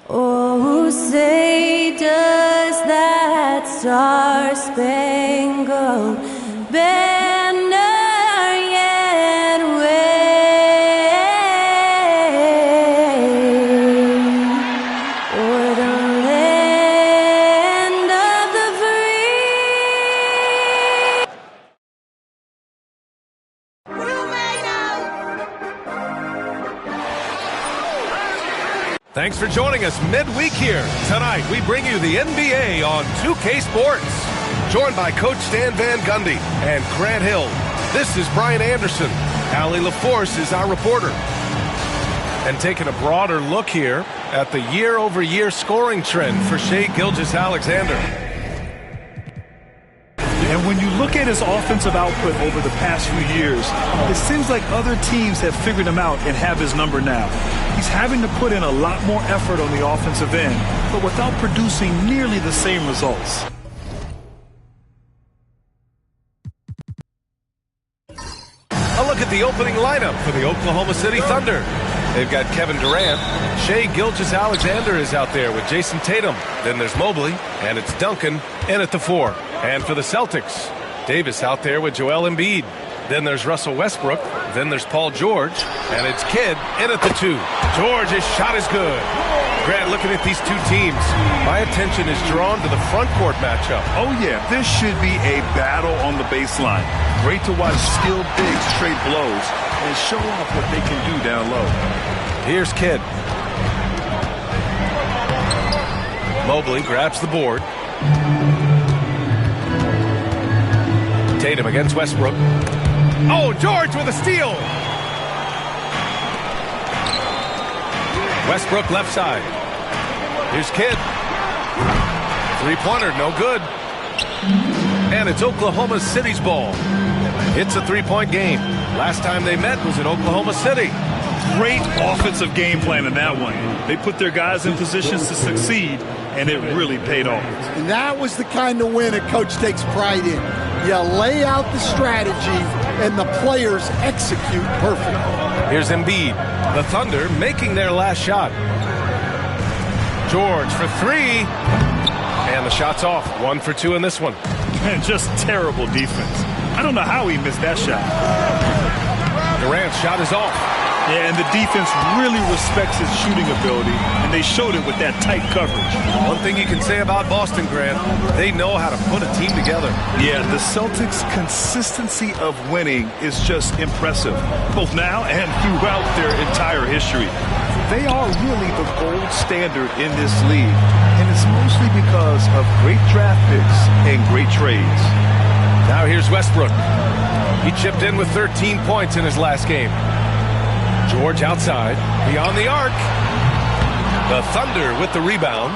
Oh, say does that star-spangled banner yet wave o'er the land of the Thanks for joining us midweek here. Tonight, we bring you the NBA on 2K Sports. Joined by Coach Stan Van Gundy and Grant Hill. This is Brian Anderson. Allie LaForce is our reporter. And taking a broader look here at the year-over-year scoring trend for Shai Gilgeous-Alexander. And when you look at his offensive output over the past few years, it seems like other teams have figured him out and have his number now. He's having to put in a lot more effort on the offensive end, but without producing nearly the same results. A look at the opening lineup for the Oklahoma City Thunder. They've got Kevin Durant. Shai Gilgeous-Alexander is out there with Jason Tatum. Then there's Mobley, and it's Duncan in at the 4. And for the Celtics, Davis out there with Joel Embiid. Then there's Russell Westbrook. Then there's Paul George. And it's Kidd in at the 2. George's shot is good. Grant, looking at these two teams, my attention is drawn to the front court matchup. Oh, yeah. This should be a battle on the baseline. Great to watch skilled bigs trade blows and show off what they can do down low. Here's Kidd. Mobley grabs the board. Tatum against Westbrook. Oh, George with a steal. Westbrook left side. Here's Kidd. Three-pointer, no good. And it's Oklahoma City's ball. It's a three-point game. Last time they met was in Oklahoma City. Great offensive game plan in that one. They put their guys in positions to succeed, and it really paid off. And that was the kind of win a coach takes pride in. You lay out the strategy, and the players execute perfectly. Here's Embiid. The Thunder making their last shot. George for 3. And the shot's off. 1 for 2 in this one. And just terrible defense. I don't know how he missed that shot. Durant's shot is off. Yeah, and the defense really respects his shooting ability, and they showed it with that tight coverage. One thing you can say about Boston, Grant, they know how to put a team together. Yeah, the Celtics' consistency of winning is just impressive, both now and throughout their entire history. They are really the gold standard in this league, and it's mostly because of great draft picks and great trades. Now here's Westbrook. He chipped in with 13 points in his last game. George outside, beyond the arc. The Thunder with the rebound.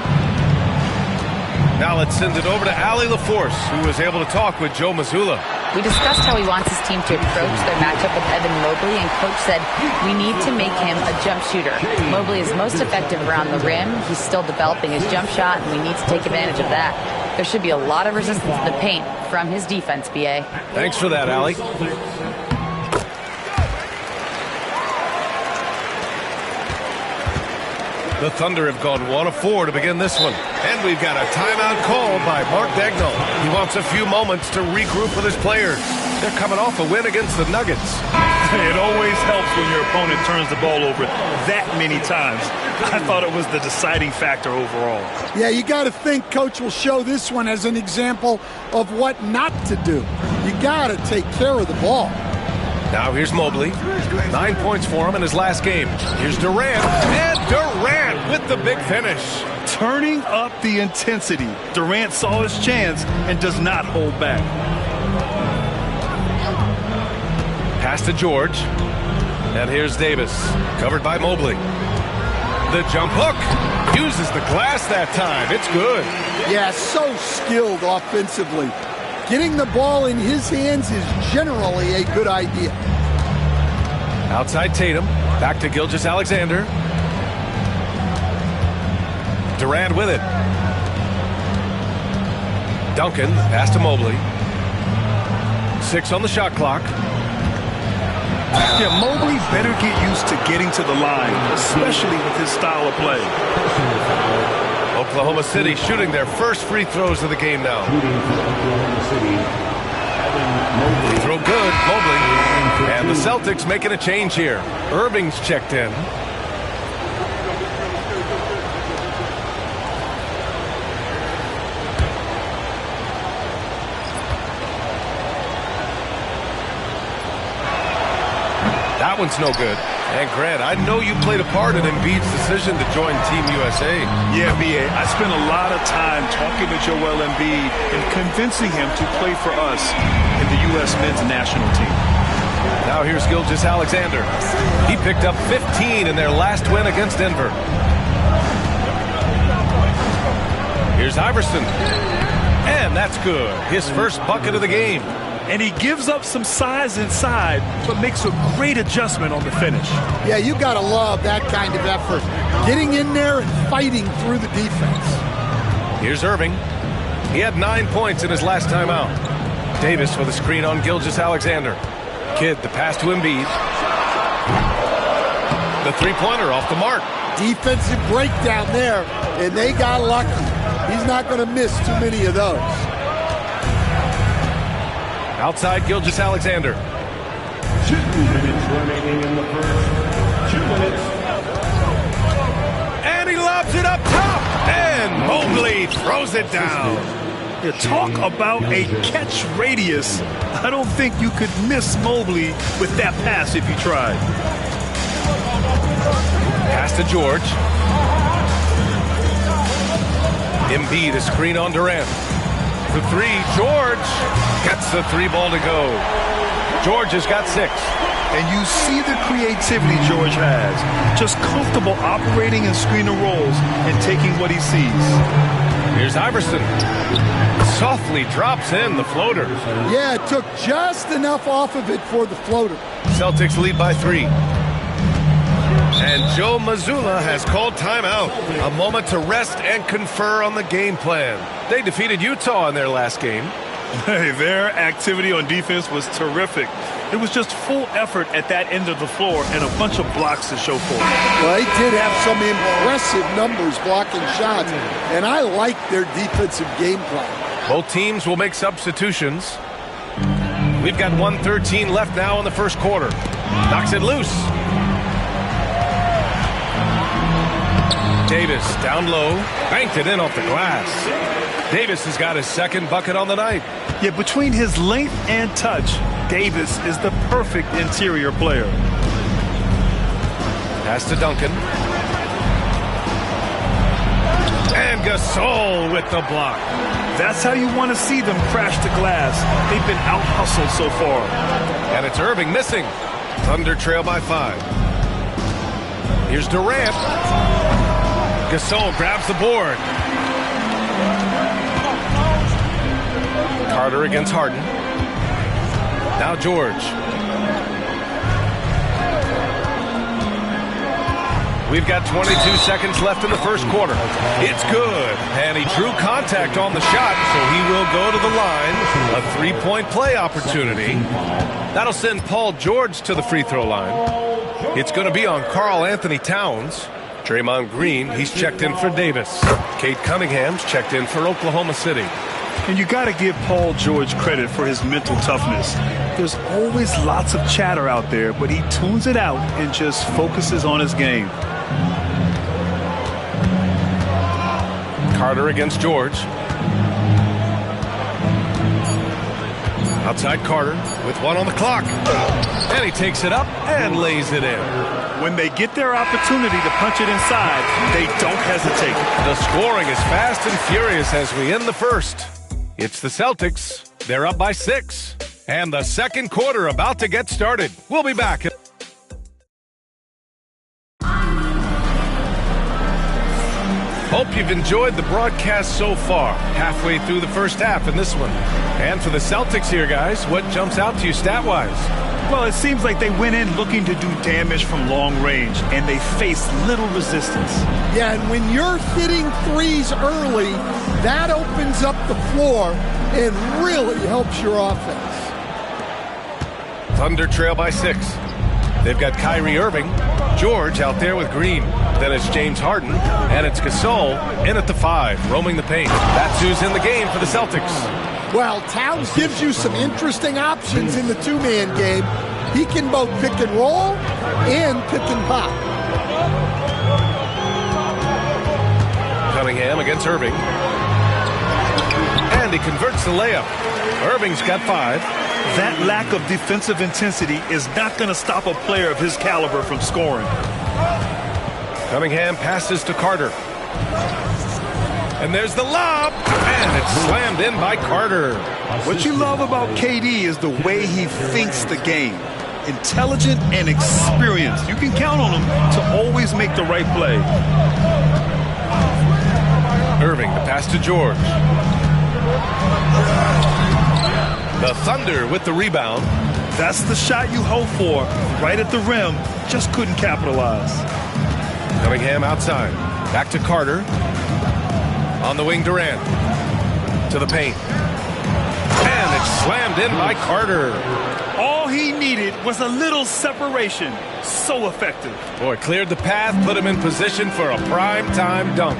Now let's send it over to Allie LaForce, who was able to talk with Joe Mazzulla. We discussed how he wants his team to approach their matchup with Evan Mobley, and Coach said we need to make him a jump shooter. Mobley is most effective around the rim. He's still developing his jump shot, and we need to take advantage of that. There should be a lot of resistance in the paint from his defense, B.A. Thanks for that, Allie. The Thunder have gone 1 of 4 to begin this one. And we've got a timeout called by Mark Daigneault. He wants a few moments to regroup with his players. They're coming off a win against the Nuggets. It always helps when your opponent turns the ball over that many times. I thought it was the deciding factor overall. Yeah, you got to think Coach will show this one as an example of what not to do. You got to take care of the ball. Now here's Mobley. 9 points for him in his last game. Here's Durant. And Durant with the big finish. Turning up the intensity. Durant saw his chance and does not hold back. Pass to George. And here's Davis. Covered by Mobley. The jump hook. Uses the glass that time. It's good. Yeah, so skilled offensively. Getting the ball in his hands is generally a good idea. Outside Tatum. Back to Gilgeous-Alexander. Durant with it. Duncan. Pass to Mobley. 6 on the shot clock. Yeah, Mobley better get used to getting to the line, especially with his style of play. Oklahoma City shooting their first free throws of the game now. Free throw good, Mobley. And the Celtics making a change here. Irving's checked in. That one's no good. And Grant, I know you played a part in Embiid's decision to join Team USA. Yeah, B.A. I spent a lot of time talking to Joel Embiid and convincing him to play for us in the U.S. men's national team. Now here's Gilgeous-Alexander. He picked up 15 in their last win against Denver. Here's Iverson. And that's good. His first bucket of the game. And he gives up some size inside, but makes a great adjustment on the finish. Yeah, you got to love that kind of effort. Getting in there and fighting through the defense. Here's Irving. He had 9 points in his last time out. Davis with a screen on Gilgeous-Alexander. Kidd, the pass to Embiid. The three-pointer off the mark. Defensive breakdown there, and they got lucky. He's not going to miss too many of those. Outside Gilgeous-Alexander. 2 minutes remaining in the first. 2 minutes. And he lobs it up top. And Mobley throws it down. Yeah, talk about a catch radius. I don't think you could miss Mobley with that pass if you tried. Pass to George. Embiid, a screen on Durant. The three, George gets the 3 ball to go. George has got 6. And you see the creativity George has. Just comfortable operating in screen and rolls and taking what he sees. Here's Iverson. Softly drops in the floater. Yeah, it took just enough off of it for the floater. Celtics lead by 3. And Joe Mazzulla has called timeout. A moment to rest and confer on the game plan. They defeated Utah in their last game. Hey, their activity on defense was terrific. It was just full effort at that end of the floor and a bunch of blocks to show for it. Well, they did have some impressive numbers blocking shots, and I like their defensive game plan. Both teams will make substitutions. We've got 1:13 left now in the first quarter. Knocks it loose. Davis down low. Banked it in off the glass. Davis has got his second bucket on the night. Yeah, between his length and touch, Davis is the perfect interior player. Pass to Duncan. And Gasol with the block. That's how you want to see them crash the glass. They've been out-hustled so far. And it's Irving missing. Thunder trail by 5. Here's Durant. Gasol grabs the board. Carter against Harden. Now George. We've got 22 seconds left in the first quarter. It's good. And he drew contact on the shot, so he will go to the line. A 3-point play opportunity. That'll send Paul George to the free throw line. It's going to be on Karl Anthony Towns. Draymond Green, he's checked in for Davis. Cade Cunningham's checked in for Oklahoma City. And you got to give Paul George credit for his mental toughness. There's always lots of chatter out there, but he tunes it out and just focuses on his game. Carter against George. Outside Carter with 1 on the clock. And he takes it up and lays it in. When they get their opportunity to punch it inside, they don't hesitate. The scoring is fast and furious as we end the first. It's the Celtics. They're up by 6. And the second quarter about to get started. We'll be back. Hope you've enjoyed the broadcast so far. Halfway through the first half in this one. And for the Celtics here, guys, what jumps out to you stat-wise? Well, it seems like they went in looking to do damage from long range, and they faced little resistance. Yeah, and when you're hitting threes early, that opens up the floor and really helps your offense. Thunder trail by 6. They've got Kyrie Irving, George out there with Green. Then it's James Harden, and it's Gasol in at the 5, roaming the paint. That's who's in the game for the Celtics. Well, Towns gives you some interesting options in the two-man game. He can both pick and roll and pick and pop. Cunningham against Irving. And he converts the layup. Irving's got 5. That lack of defensive intensity is not going to stop a player of his caliber from scoring. Cunningham passes to Carter. And there's the lob. And it's slammed in by Carter. What you love about KD is the way he thinks the game. Intelligent and experienced. You can count on him to always make the right play. Irving, the pass to George. The Thunder with the rebound. That's the shot you hope for. Right at the rim. Just couldn't capitalize. Cunningham outside. Back to Carter. On the wing, Durant. To the paint. And it's slammed in by Carter. All he needed was a little separation. So effective. Boy, cleared the path, put him in position for a prime-time dunk.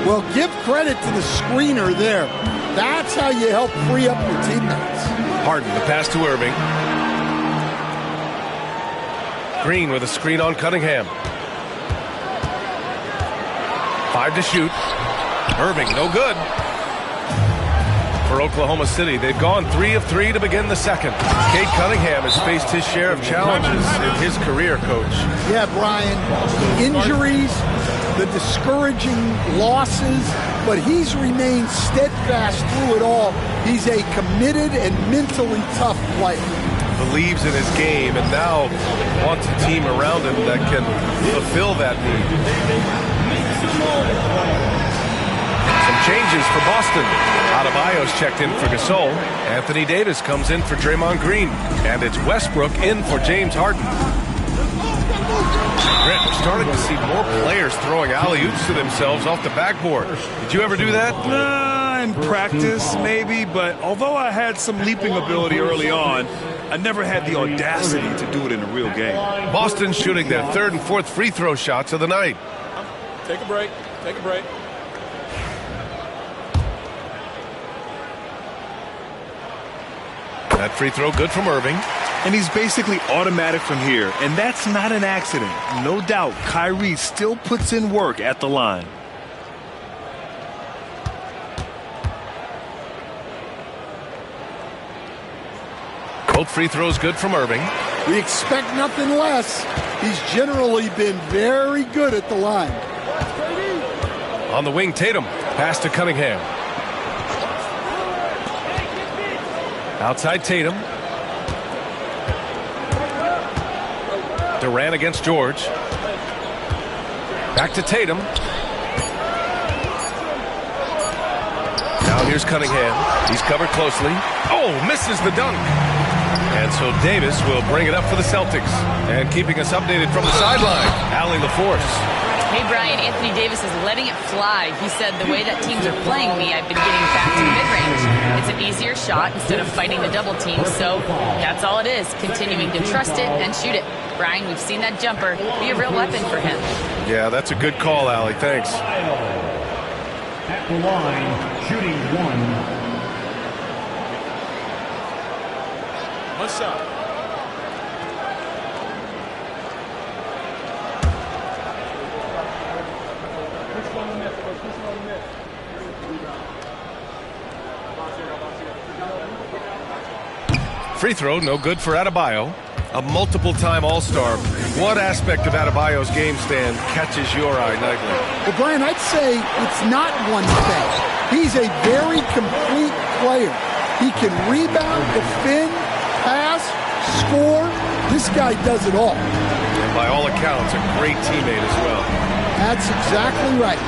Well, give credit to the screener there. That's how you help free up your teammates. Harden, the pass to Irving. Green with a screen on Cunningham. 5 to shoot. Irving, no good. For Oklahoma City, they've gone 3 of 3 to begin the second. Cade Cunningham has faced his share of challenges in his career, Coach. Yeah, Brian. Injuries, the discouraging losses, but he's remained steadfast through it all. He's a committed and mentally tough player. Believes in his game and now wants a team around him that can fulfill that need. Some changes for Boston. Adebayo's checked in for Gasol. Anthony Davis comes in for Draymond Green. And it's Westbrook in for James Harden. Grant, we're starting to see more players throwing alley-oops to themselves off the backboard. Did you ever do that? In practice, maybe, but although I had some leaping ability early on, I never had the audacity to do it in a real game. Boston shooting their 3rd and 4th free throw shots of the night. Take a break. Take a break. That free throw good from Irving. And he's basically automatic from here, and that's not an accident. No doubt, Kyrie still puts in work at the line. Both free throws good from Irving. We expect nothing less. He's generally been very good at the line. On the wing, Tatum. Pass to Cunningham. Outside Tatum. Durant against George. Back to Tatum. Now here's Cunningham. He's covered closely. Oh, misses the dunk. And so Davis will bring it up for the Celtics. And keeping us updated from the sideline, Allie LaForce. Hey, Brian, Anthony Davis is letting it fly. He said, the way that teams are playing me, I've been getting back to the mid-range. It's an easier shot instead of fighting the double team, so that's all it is, continuing to trust it and shoot it. Brian, we've seen that jumper be a real weapon for him. Yeah, that's a good call, Allie. Thanks. At the line, shooting one. What's up? Free throw, no good for Adebayo. A multiple-time All-Star. What aspect of Adebayo's game stand catches your eye nightly? Well, Brian, I'd say it's not one thing. He's a very complete player. He can rebound, defend, pass, score. This guy does it all. And by all accounts, a great teammate as well. That's exactly right.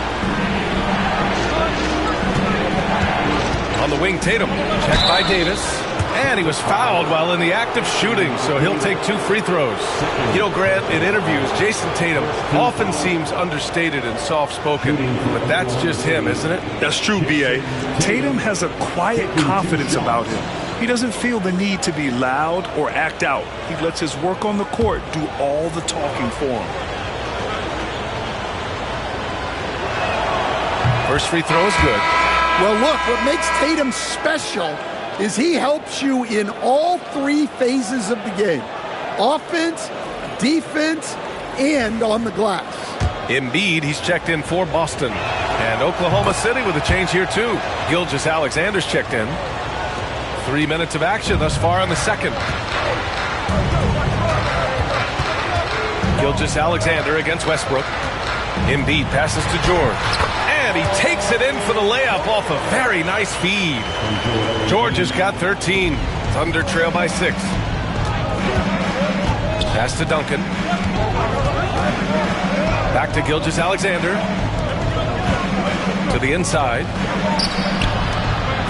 On the wing, Tatum. Checked by Davis. And he was fouled while in the act of shooting, so he'll take 2 free throws. You know, Grant, in interviews, Jason Tatum often seems understated and soft-spoken, but that's just him, isn't it? That's true, B.A. Tatum has a quiet confidence about him. He doesn't feel the need to be loud or act out. He lets his work on the court do all the talking for him. First free throw is good. Well, look, what makes Tatum special is he helps you in all 3 phases of the game. Offense, defense, and on the glass. Embiid, he's checked in for Boston. And Oklahoma City with a change here, too. Gilgeous-Alexander's checked in. 3 minutes of action thus far in the second. Gilgeous-Alexander against Westbrook. Embiid passes to George. And he takes it in for the layup off a very nice feed. George has got 13. Thunder trail by 6. Pass to Duncan. Back to Gilgeous-Alexander. To the inside.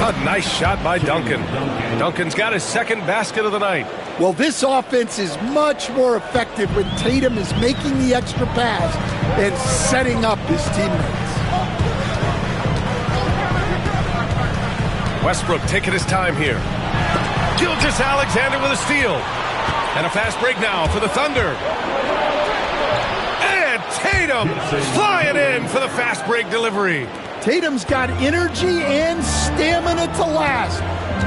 A nice shot by Duncan. Duncan's got his second basket of the night. Well, this offense is much more effective when Tatum is making the extra pass and setting up his teammates. Westbrook taking his time here. Gilgeous-Alexander with a steal. And a fast break now for the Thunder. And Tatum flying in for the fast break delivery. Tatum's got energy and stamina to last.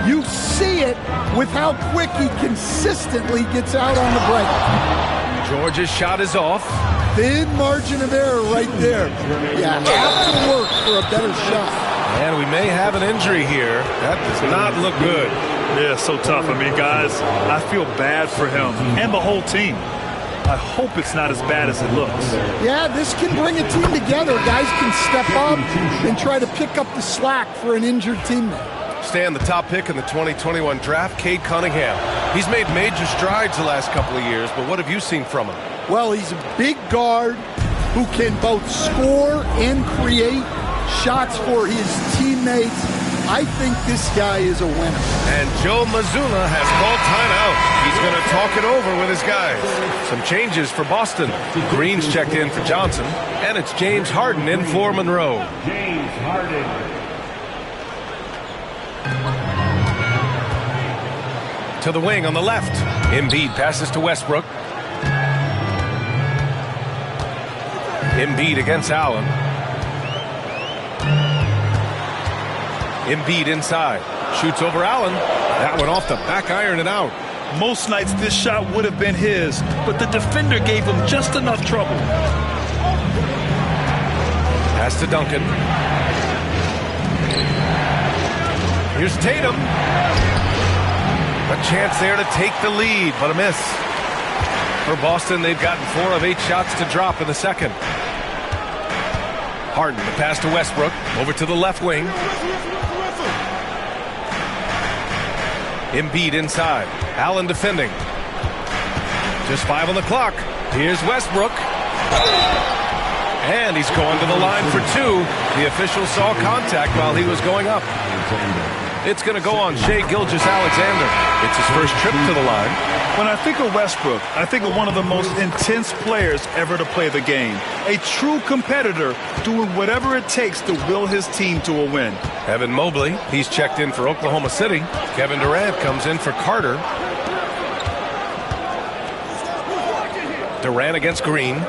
You see it with how quick he consistently gets out on the break. George's shot is off. Thin margin of error right there. You have to work for a better shot. And we may have an injury here. That does not look good. Yeah, so tough. I mean, guys, I feel bad for him and the whole team. I hope it's not as bad as it looks. Yeah, this can bring a team together. Guys can step up and try to pick up the slack for an injured teammate. Stan, the top pick in the 2021 draft, Cade Cunningham. He's made major strides the last couple of years, but what have you seen from him? Well, he's a big guard who can both score and create shots for his teammates. I think this guy is a winner. And Joe Mazzulla has called timeout. He's going to talk it over with his guys. Some changes for Boston. Green's checked in for Johnson, and it's James Harden in for Monroe. James Harden. To the wing on the left. Embiid passes to Westbrook. Embiid against Allen. Embiid inside. Shoots over Allen. That one off the back iron and out. Most nights this shot would have been his, but the defender gave him just enough trouble. Pass to Duncan. Here's Tatum. A chance there to take the lead, but a miss. For Boston, they've gotten 4 of 8 shots to drop in the second. Harden, the pass to Westbrook. Over to the left wing. Embiid inside. Allen defending. Just 5 on the clock. Here's Westbrook. And he's going to the line for 2. The official saw contact while he was going up. It's going to go on Shai Gilgeous-Alexander. It's his first trip to the line. When I think of Westbrook, I think of one of the most intense players ever to play the game. A true competitor doing whatever it takes to will his team to a win. Evan Mobley, he's checked in for Oklahoma City. Kevin Durant comes in for Carter. Durant against Green.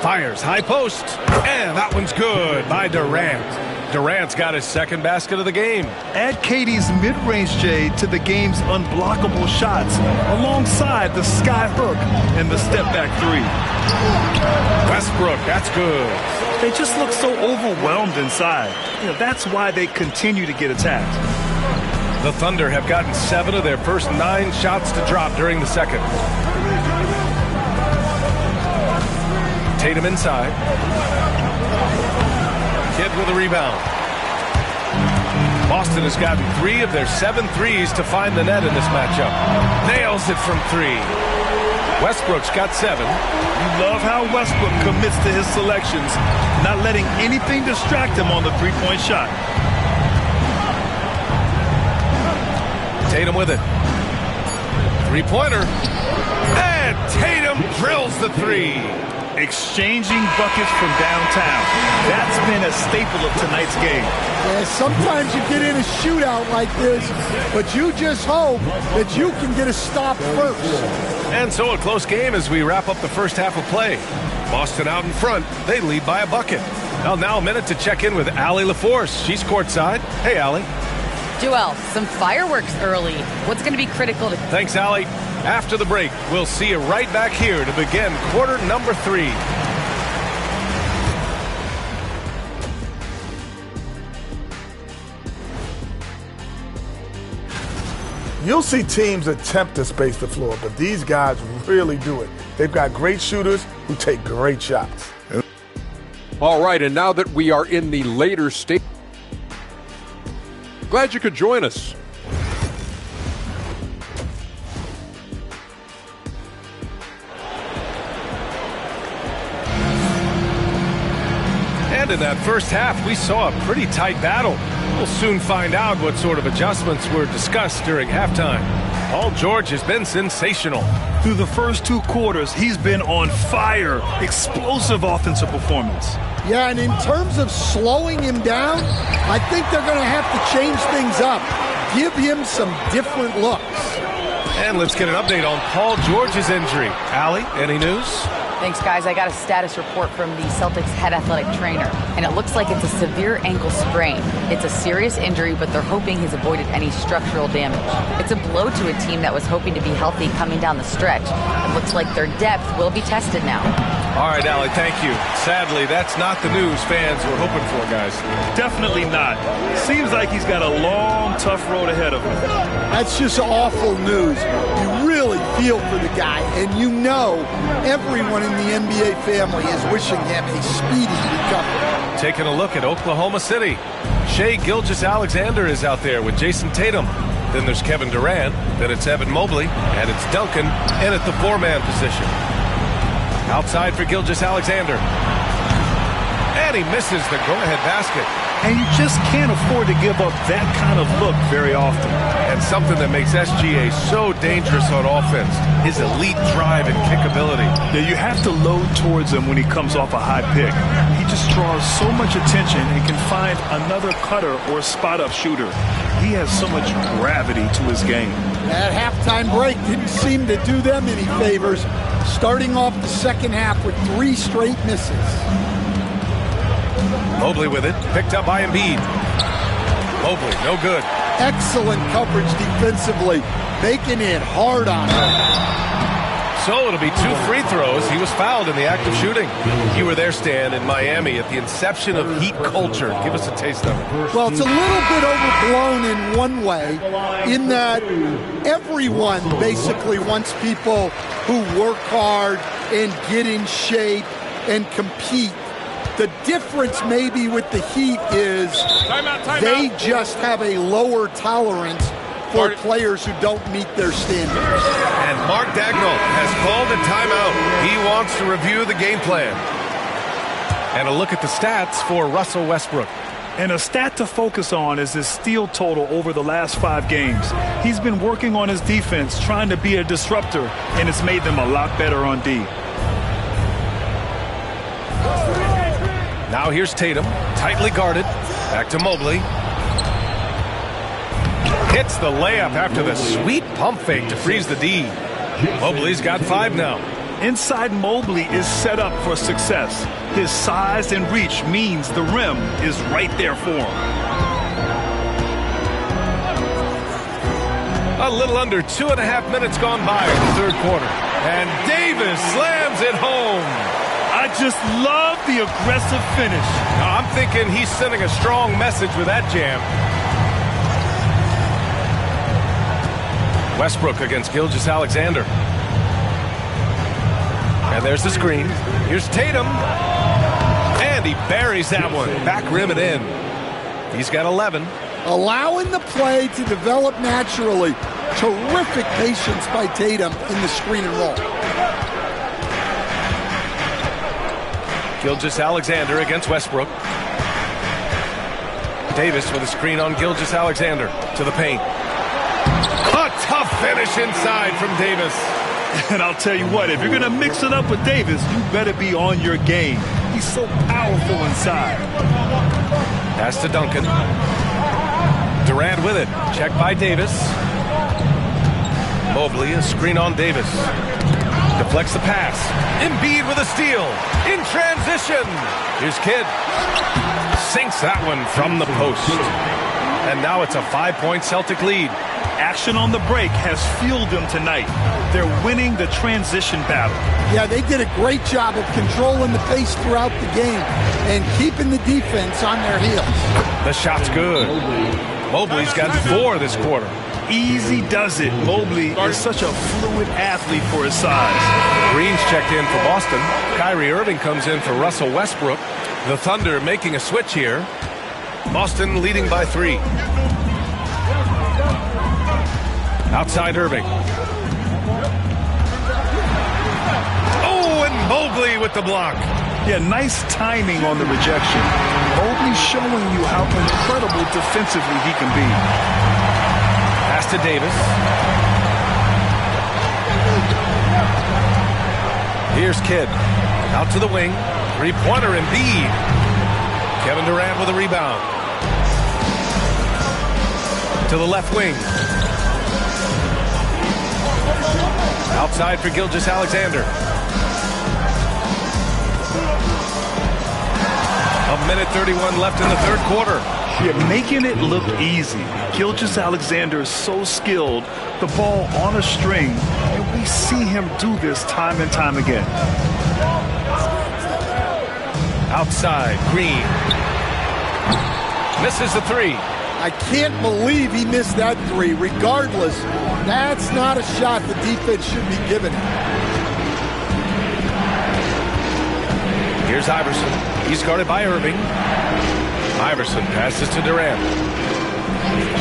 Fires, high post. And that one's good by Durant. Durant's got his second basket of the game. Add KD's mid-range J to the game's unblockable shots, alongside the sky hook and the step-back 3. Westbrook, that's good. They just look so overwhelmed inside. That's why they continue to get attacked. The Thunder have gotten 7 of their first 9 shots to drop during the second. Tatum inside. Kidd with a rebound. Boston has gotten 3 of their 7 threes to find the net in this matchup. Nails it from 3. Westbrook's got 7. You love how Westbrook commits to his selections, not letting anything distract him on the three-point shot. Tatum with it. Three-pointer. And Tatum drills the 3. Exchanging buckets from downtown. That's been a staple of tonight's game. Yeah, sometimes you get in a shootout like this, but you just hope that you can get a stop first. And so a close game as we wrap up the first half of play. Boston out in front. They lead by a bucket. Well, now a minute to check in with Allie LaForce. She's courtside. Hey, Allie. Joel, some fireworks early. What's going to be critical to... Thanks, Allie. After the break, we'll see you right back here to begin quarter number 3. You'll see teams attempt to space the floor, but these guys really do it. They've got great shooters who take great shots. All right, and now that we are in the later stage, glad you could join us. And in that first half, we saw a pretty tight battle. We'll soon find out what sort of adjustments were discussed during halftime. Paul George has been sensational. Through the first 2 quarters, he's been on fire. Explosive offensive performance. Yeah, and in terms of slowing him down, I think they're going to have to change things up. Give him some different looks. And let's get an update on Paul George's injury. Allie, any news? Thanks, guys. I got a status report from the Celtics head athletic trainer, and it looks like it's a severe ankle sprain. It's a serious injury, but they're hoping he's avoided any structural damage. It's a blow to a team that was hoping to be healthy coming down the stretch. It looks like their depth will be tested now. All right, Allie, thank you. Sadly, that's not the news fans were hoping for, guys. Definitely not. Seems like he's got a long, tough road ahead of him. That's just awful news. You really feel for the guy, and you know everyone in the NBA family is wishing him a speedy recovery. Taking a look at Oklahoma City. Shai Gilgeous-Alexander is out there with Jason Tatum. Then there's Kevin Durant. Then it's Evan Mobley. And it's Duncan in at the 4-man position. Outside for Gilgeous-Alexander. And he misses the go-ahead basket. And you just can't afford to give up that kind of look very often. And something that makes SGA so dangerous on offense, his elite drive and kick ability. Yeah, you have to load towards him when he comes off a high pick. He just draws so much attention and can find another cutter or spot-up shooter. He has so much gravity to his game. That halftime break didn't seem to do them any favors, starting off the second half with 3 straight misses. Mobley with it, picked up by Embiid. Mobley, no good. Excellent coverage defensively. making it hard on him. So it'll be 2 free throws. He was fouled in the act of shooting. You were there, Stan, in Miami at the inception of Heat culture. Give us a taste of it. Well, it's a little bit overblown in one way, in that everyone basically wants people who work hard and get in shape and compete. The difference maybe with the Heat is they just have a lower tolerance for players who don't meet their standards. And Mark Daigneault has called a timeout. He wants to review the game plan. And a look at the stats for Russell Westbrook. And a stat to focus on is his steal total over the last 5 games. He's been working on his defense, trying to be a disruptor, and it's made them a lot better on D. Now here's Tatum, tightly guarded. Back to Mobley. Hits the layup after the sweet pump fake to freeze the D. Mobley's got 5 now. Inside Mobley is set up for success. His size and reach means the rim is right there for him. A little under 2.5 minutes gone by in the third quarter. And Davis slams it home. I just love the aggressive finish. I'm thinking he's sending a strong message with that jam. Westbrook against Gilgeous-Alexander. And there's the screen. Here's Tatum. And he buries that one. Back rim and in. He's got 11. Allowing the play to develop naturally. Terrific patience by Tatum in the screen and roll. Gilgeous-Alexander against Westbrook. Davis with a screen on Gilgeous-Alexander to the paint. A tough finish inside from Davis. And I'll tell you what, if you're going to mix it up with Davis, you better be on your game. He's so powerful inside. Pass to Duncan. Durant with it. Check by Davis. Mobley, a screen on Davis. Deflects the pass. Embiid with a steal. In transition. Here's Kidd. Sinks that one from the post. And now it's a 5-point Celtic lead. Action on the break has fueled them tonight. They're winning the transition battle. Yeah, they did a great job of controlling the pace throughout the game and keeping the defense on their heels. The shot's good. Mobley's got 4 this quarter. Easy does it. Mobley is such a fluid athlete for his size. Green's checked in for Boston. Kyrie Irving comes in for Russell Westbrook. The Thunder making a switch here. Boston leading by 3. Outside Irving. Oh, and Mobley with the block. Yeah, nice timing on the rejection. Mobley showing you how incredible defensively he can be. Pass to Davis. Here's Kidd. Out to the wing. 3-pointer Embiid. Kevin Durant with a rebound. To the left wing. Outside for Gilgeous-Alexander. 1:31 left in the third quarter. You're making it look easy. Gilgeous-Alexander is so skilled. The ball on a string. And we see him do this time and time again. Outside, Green. Misses the 3. I can't believe he missed that 3. Regardless, that's not a shot the defense should be giving him. Here's Iverson. He's guarded by Irving. Iverson passes to Durant.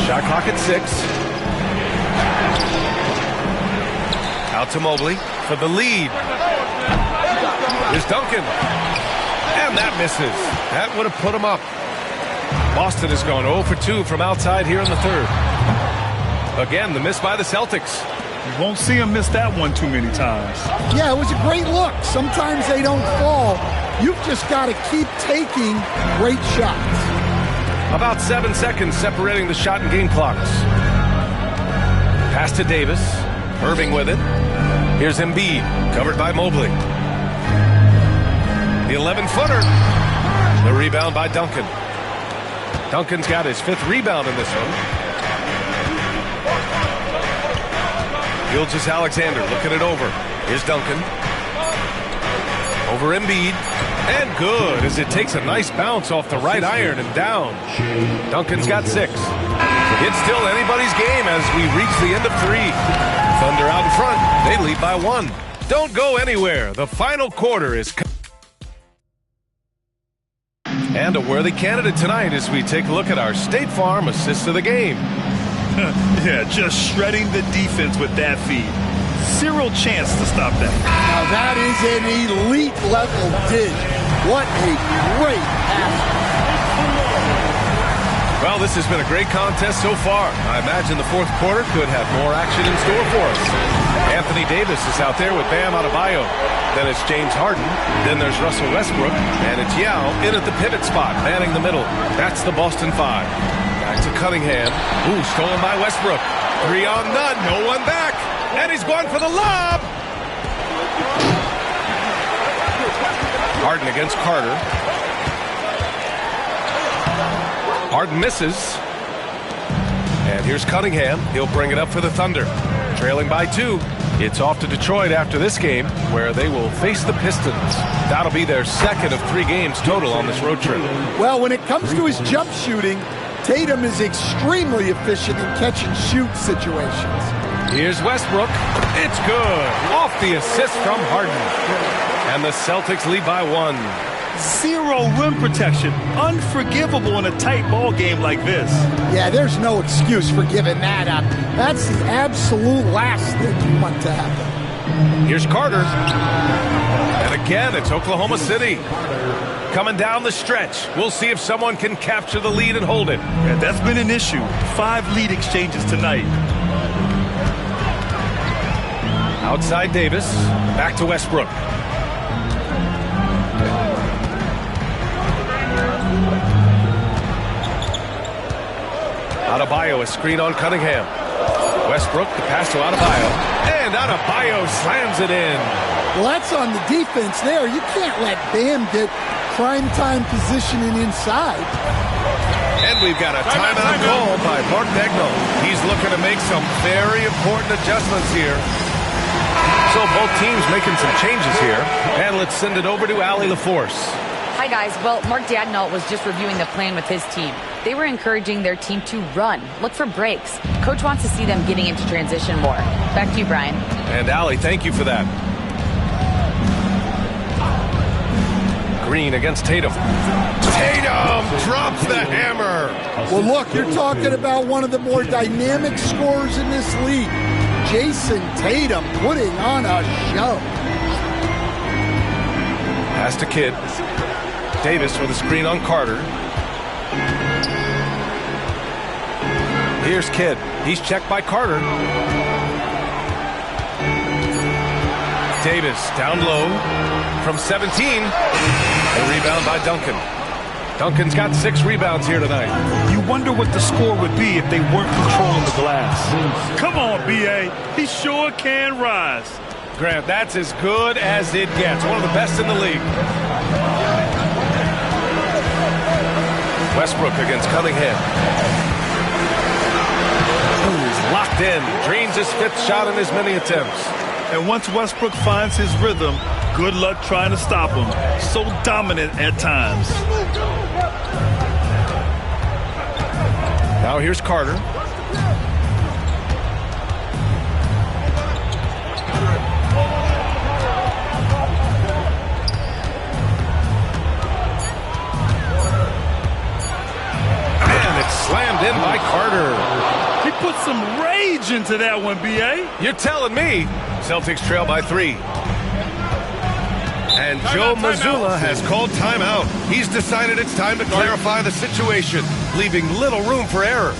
Shot clock at 6. Out to Mobley for the lead. Here's Duncan. And that misses. That would have put him up. Boston has gone 0 for 2 from outside here in the third. Again, the miss by the Celtics. You won't see him miss that one too many times. Yeah, it was a great look. Sometimes they don't fall. You've just got to keep taking great shots. About 7 seconds separating the shot and game clocks. Pass to Davis. Irving with it. Here's Embiid, covered by Mobley. The 11-footer. The rebound by Duncan. Duncan's got his 5th rebound in this one. Gilgeous-Alexander looking it over. Here's Duncan. Over Embiid. And good, as it takes a nice bounce off the right iron and down. Duncan's got 6. It's still anybody's game as we reach the end of 3. Thunder out in front. They lead by 1. Don't go anywhere. The final quarter is... And a worthy candidate tonight as we take a look at our State Farm assist of the game. Yeah, just shredding the defense with that feed. Zero chance to stop that. Now that is an elite level dig. What a great pass. Well, this has been a great contest so far. I imagine the fourth quarter could have more action in store for us. Anthony Davis is out there with Bam Adebayo. Then it's James Harden. Then there's Russell Westbrook. And it's Yao in at the pivot spot, manning the middle. That's the Boston 5. Back to Cunningham. Ooh, stolen by Westbrook. 3 on none. No one back. And he's going for the lob. Harden against Carter. Harden misses. And here's Cunningham. He'll bring it up for the Thunder. Trailing by 2. It's off to Detroit after this game, where they will face the Pistons. That'll be their second of 3 games total on this road trip. Well, when it comes to his jump shooting, Tatum is extremely efficient in catch-and-shoot situations. Here's Westbrook. It's good. Off the assist from Harden. And the Celtics lead by 1. Zero rim protection. Unforgivable in a tight ball game like this. Yeah, there's no excuse for giving that up. That's the absolute last thing you want to happen. Here's Carter. And again, it's Oklahoma City. Coming down the stretch. We'll see if someone can capture the lead and hold it. Yeah, that's been an issue. 5 lead exchanges tonight. Outside Davis. Back to Westbrook. Adebayo, a screen on Cunningham. Westbrook, the pass to Adebayo. And Adebayo slams it in. Well, that's on the defense there. You can't let Bam get prime-time positioning inside. And we've got a timeout call by Mark Daigneault. He's looking to make some very important adjustments here. So both teams making some changes here. And let's send it over to Allie LaForce. Hi, guys. Well, Mark Daigneault was just reviewing the plan with his team. They were encouraging their team to run, look for breaks. Coach wants to see them getting into transition more. Back to you, Brian. And Allie, thank you for that. Green against Tatum. Tatum drops the hammer. Well, look, you're talking about one of the more dynamic scorers in this league. Jason Tatum putting on a show. Pass to Kidd. Davis with a screen on Carter. Here's Kidd. He's checked by Carter. Davis down low from 17. A rebound by Duncan. Duncan's got 6 rebounds here tonight. You wonder what the score would be if they weren't controlling the glass. Come on, B.A. He sure can rise. Grant, that's as good as it gets. One of the best in the league. Westbrook against Cunningham. He's locked in. Drains his 5th shot in as many attempts. And once Westbrook finds his rhythm, good luck trying to stop him. So dominant at times. Now here's Carter. Slammed in by Carter. He put some rage into that one, B.A. You're telling me. Celtics trail by 3. And Joe Mazzulla has called timeout. He's decided it's time to clarify the situation, leaving little room for error.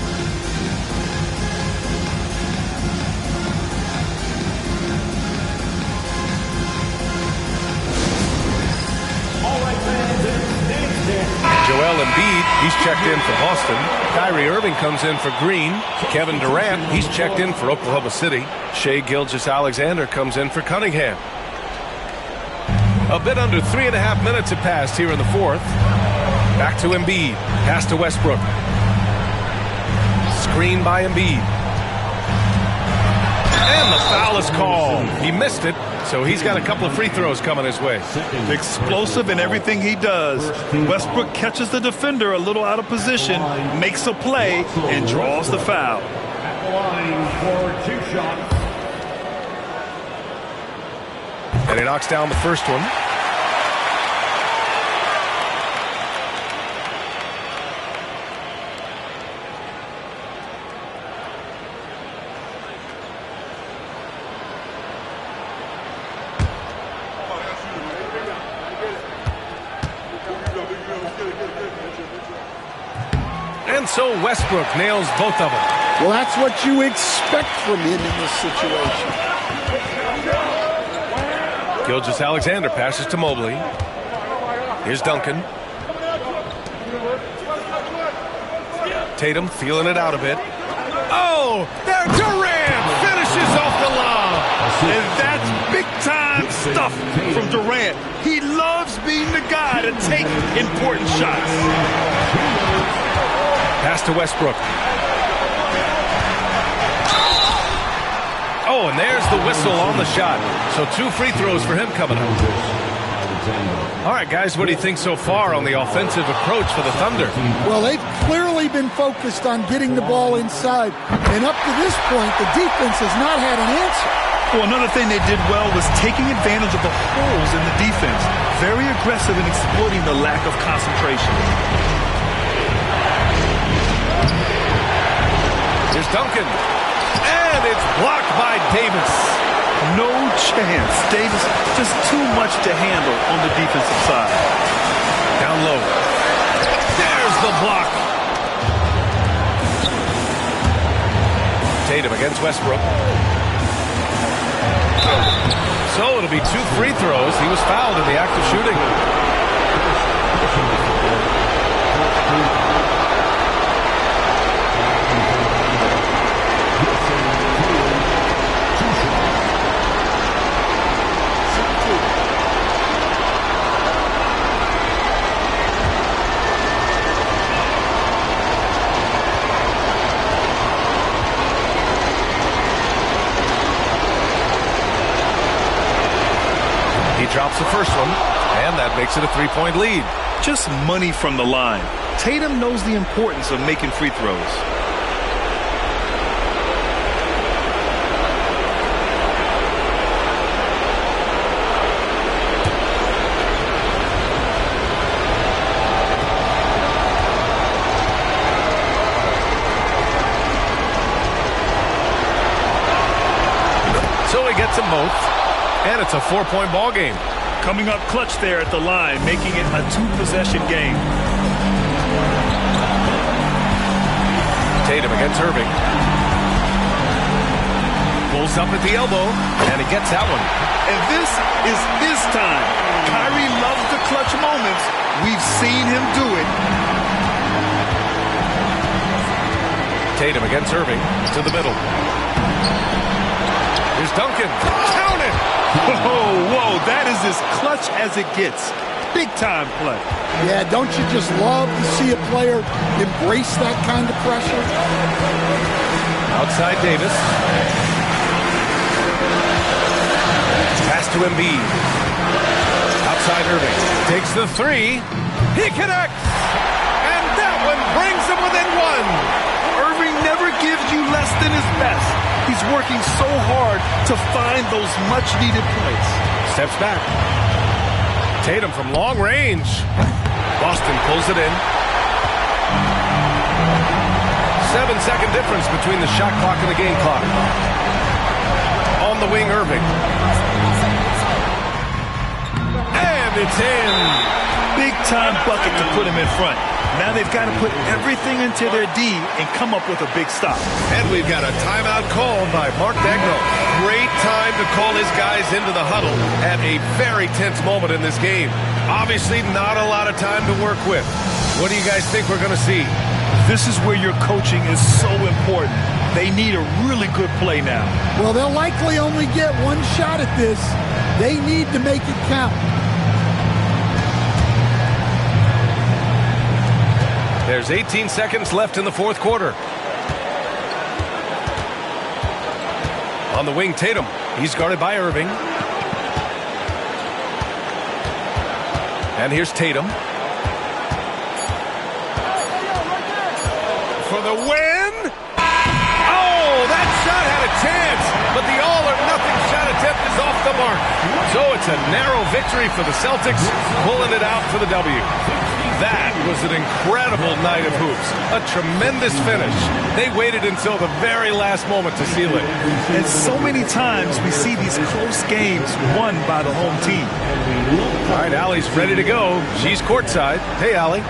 Joel Embiid, he's checked in for Boston. Kyrie Irving comes in for Green. Kevin Durant, he's checked in for Oklahoma City. Shai Gilgeous-Alexander comes in for Cunningham. A bit under 3.5 minutes have passed here in the 4th. Back to Embiid. Pass to Westbrook. Screen by Embiid. And the foul is called. He missed it, so he's got a couple of free throws coming his way. Explosive in everything he does. Westbrook catches the defender a little out of position, makes a play, and draws the foul. At the line for 2 shots. And he knocks down the first one. And so Westbrook nails both of them. Well, that's what you expect from him in this situation. Gilgeous-Alexander passes to Mobley. Here's Duncan. Tatum feeling it out a bit. Oh, there Durant finishes off the lob. And that's big-time stuff from Durant. He loves being the guy to take important shots. Pass to Westbrook. Oh, and there's the whistle on the shot. So 2 free throws for him coming up. All right, guys, what do you think so far on the offensive approach for the Thunder? Well, they've clearly been focused on getting the ball inside. And up to this point, the defense has not had an answer. Well, another thing they did well was taking advantage of the holes in the defense. Very aggressive in exploiting the lack of concentration. Here's Duncan. And it's blocked by Davis. No chance. Davis just too much to handle on the defensive side. Down low. There's the block. Tatum against Westbrook. So it'll be 2 free throws. He was fouled in the act of shooting. Drops the first one, and that makes it a 3-point lead. Just money from the line. Tatum knows the importance of making free throws. So he gets them both. And it's a 4-point ball game. Coming up clutch there at the line, making it a 2-possession game. Tatum against Irving. Pulls up at the elbow, and he gets that one. And this is his time. Kyrie loves the clutch moments. We've seen him do it. Tatum against Irving to the middle. Here's Duncan. Count it! Whoa, that is as clutch as it gets. Big time play. Yeah, don't you just love to see a player embrace that kind of pressure? Outside Davis. Pass to Embiid. Outside Irving. Takes the 3. He connects! And that one brings him within 1. Irving never gives you less than his best. He's working so hard to find those much-needed points. Steps back. Tatum from long range. Boston pulls it in. 7-second difference between the shot clock and the game clock. On the wing, Irving. And it's in. Big-time bucket to put him in front. Now they've got to put everything into their D and come up with a big stop. And we've got a timeout called by Mark Daigneault. Great time to call his guys into the huddle at a very tense moment in this game. Obviously not a lot of time to work with. What do you guys think we're going to see? This is where your coaching is so important. They need a really good play now. Well, they'll likely only get one shot at this. They need to make it count. There's 18 seconds left in the 4th quarter. On the wing, Tatum. He's guarded by Irving. And here's Tatum. For the win. Oh, that shot had a chance, but the all-or-nothing shot attempt is off the mark. So it's a narrow victory for the Celtics, pulling it out for the W. That was an incredible night of hoops. A tremendous finish. They waited until the very last moment to seal it. And so many times we see these close games won by the home team. All right, Allie's ready to go. She's courtside. Hey, Allie.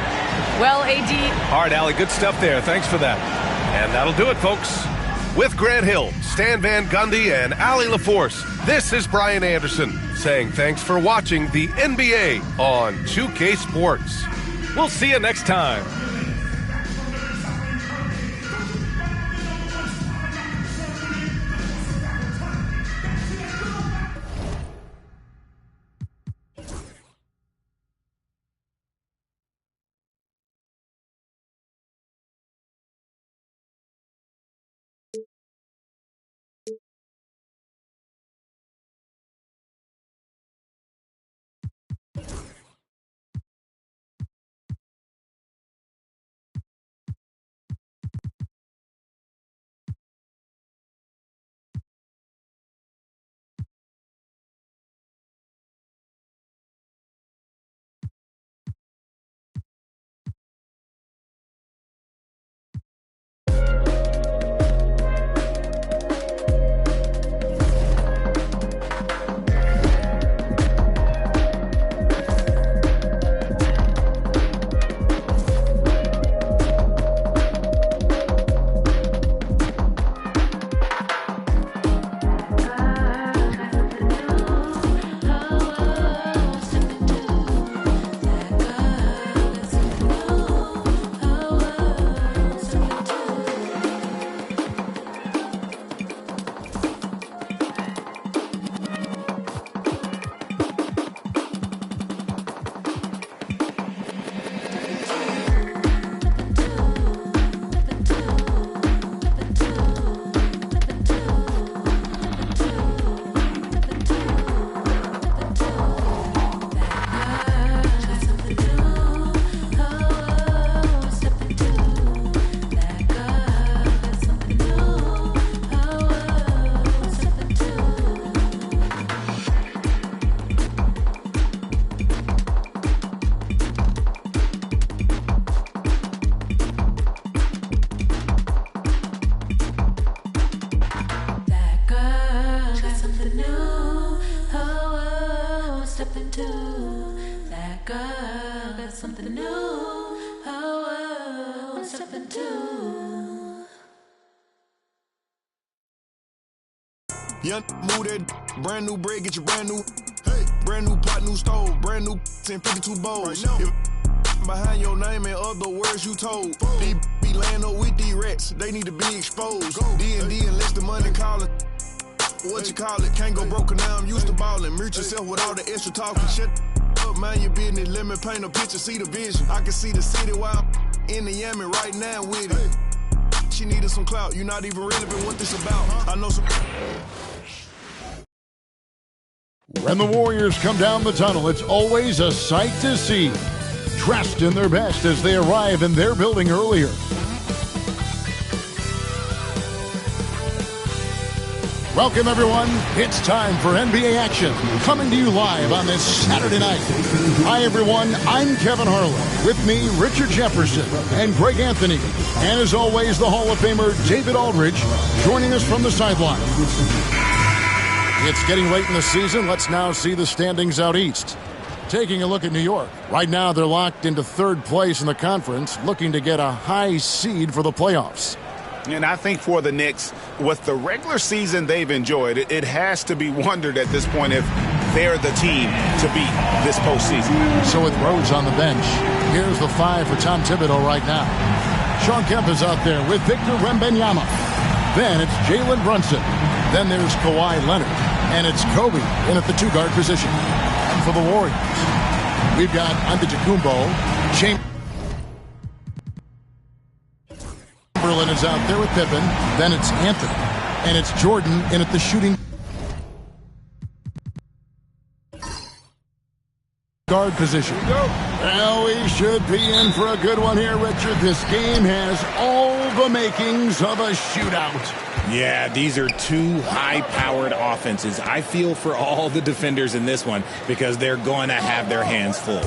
Well, AD. All right, Allie, good stuff there. Thanks for that. And that'll do it, folks. With Grant Hill, Stan Van Gundy, and Allie LaForce, this is Brian Anderson saying thanks for watching the NBA on 2K Sports. We'll see you next time. Young move that brand new bread, get your brand new. Hey, brand new pot, new stove, brand new 1052 bowls. Right behind your name and other words you told. These be laying up with these rats, they need to be exposed. D&D unless the money calling. What you call it? Can't go broke now, I'm used to balling. Mute yourself with all the extra talking. Shut up, mind your business. Let me paint a picture, see the vision. I can see the city while I'm in the Yami right now with it. She needed some clout, you not even relevant what this about. I know some. When the Warriors come down the tunnel, it's always a sight to see. Dressed in their best as they arrive in their building earlier. Welcome, everyone. It's time for NBA action, coming to you live on this Saturday night. Hi, everyone. I'm Kevin Harlan. With me, Richard Jefferson and Greg Anthony. And as always, the Hall of Famer David Aldridge joining us from the sideline. It's getting late in the season. Let's now see the standings out east. Taking a look at New York. Right now, they're locked into third place in the conference, looking to get a high seed for the playoffs. And I think for the Knicks, with the regular season they've enjoyed, it has to be wondered at this point if they're the team to beat this postseason. So with Rose on the bench, here's the 5 for Tom Thibodeau right now. Shawn Kemp is out there with Victor Wembanyama. Then it's Jalen Brunson. Then there's Kawhi Leonard. And it's Kobe in at the 2-guard position. And for the Warriors, we've got Antetokounmpo, Chamberlain is out there with Pippen. Then it's Anthony. And it's Jordan in at the shooting guard position. Well, we should be in for a good one here, Richard. This game has all the makings of a shootout. Yeah, these are two high-powered offenses. I feel for all the defenders in this one because they're going to have their hands full.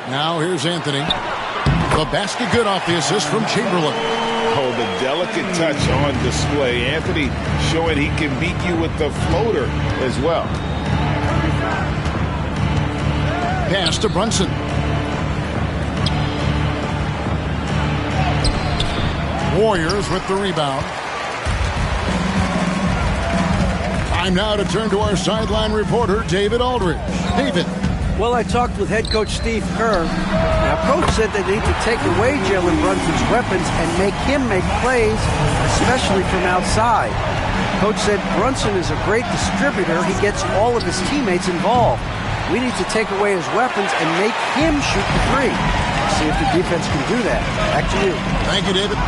Now here's Anthony. The basket good off the assist from Chamberlain. Oh, the delicate touch on display. Anthony showing he can beat you with the floater as well. Pass to Brunson. Warriors with the rebound. Time now to turn to our sideline reporter, David Aldridge. David. Well, I talked with head coach Steve Kerr. Now, coach said they need to take away Jalen Brunson's weapons and make him make plays, especially from outside. Coach said Brunson is a great distributor. He gets all of his teammates involved. We need to take away his weapons and make him shoot the three. See if the defense can do that. Back to you. Thank you, David.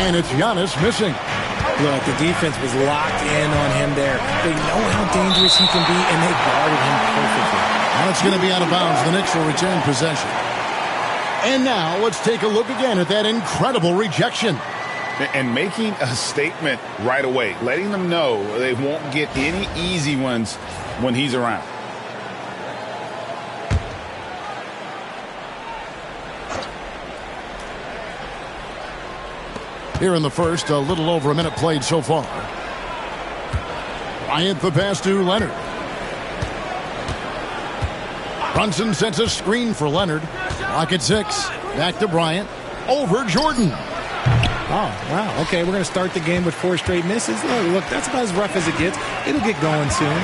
And it's Giannis missing. Look, the defense was locked in on him there. They know how dangerous he can be, and they guarded him perfectly. Now it's going to be out of bounds. The Knicks will return possession. And now let's take a look again at that incredible rejection. And making a statement right away, letting them know they won't get any easy ones when he's around. Here in the first, a little over a minute played so far. Bryant the pass to Leonard. Brunson sets a screen for Leonard. Clock at 6. Back to Bryant. Over Jordan. Oh, wow. Okay, we're going to start the game with 4 straight misses. Look, that's about as rough as it gets. It'll get going soon.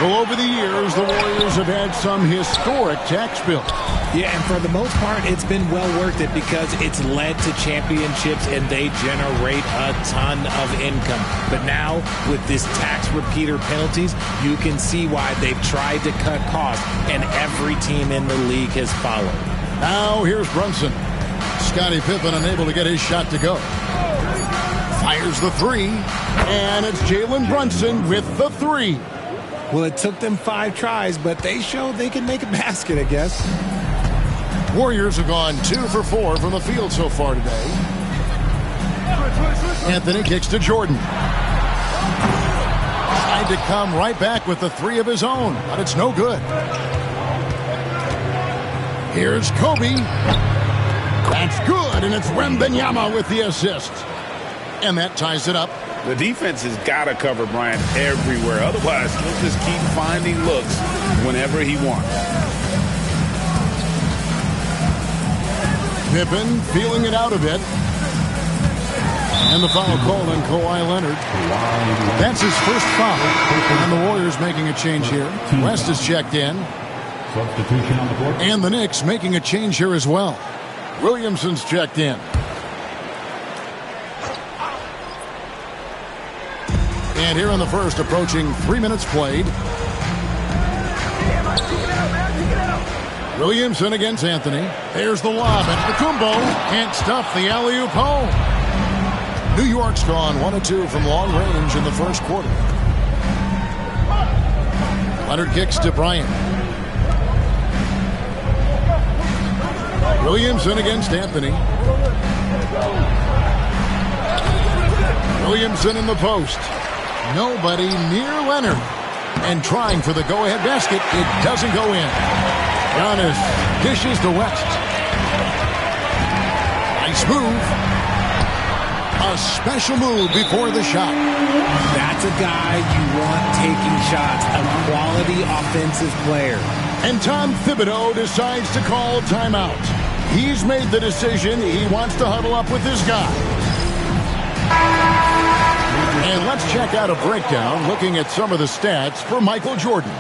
Well, over the years, the Warriors have had some historic tax bills. Yeah, and for the most part, it's been well worth it because it's led to championships and they generate a ton of income. But now, with this tax repeater penalties, you can see why they've tried to cut costs, and every team in the league has followed. Now, here's Brunson. Scottie Pippen unable to get his shot to go. Fires the 3, and it's Jalen Brunson with the 3. Well, it took them 5 tries, but they showed they can make a basket, I guess. Warriors have gone 2 for 4 from the field so far today. Anthony kicks to Jordan. Tried to come right back with the 3 of his own, but it's no good. Here's Kobe. That's good, and it's Wembanyama with the assist. And that ties it up. The defense has got to cover Bryant everywhere. Otherwise, he'll just keep finding looks whenever he wants. Pippen feeling it out a bit. And the foul called on Kawhi Leonard. That's his first foul. And the Warriors making a change here. West is checked in. Substitution on the board. And the Knicks making a change here as well. Williamson's checked in. And here in the first, approaching 3 minutes played. Williamson against Anthony. There's the lob, and Antetokounmpo can't stuff the alley-oop home. New York's gone 1-2 from long range in the first quarter. Leonard kicks to Bryant. Williamson against Anthony. Williamson in the post. Nobody near Leonard. And trying for the go-ahead basket. It doesn't go in. Giannis dishes to West. Nice move. A special move before the shot. That's a guy you want taking shots. A quality offensive player. And Tom Thibodeau decides to call timeout. He's made the decision. He wants to huddle up with his guy. And let's check out a breakdown looking at some of the stats for Michael Jordan.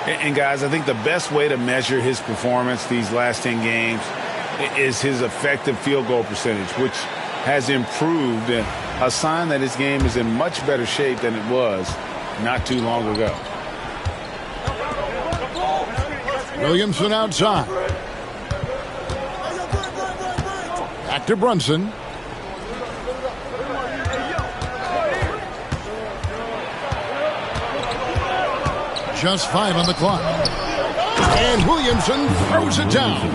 And guys, I think the best way to measure his performance these last 10 games is his effective field goal percentage, which has improved, a sign that his game is in much better shape than it was not too long ago. Williamson outside. Back to Brunson. just 5 on the clock. And Williamson throws it down.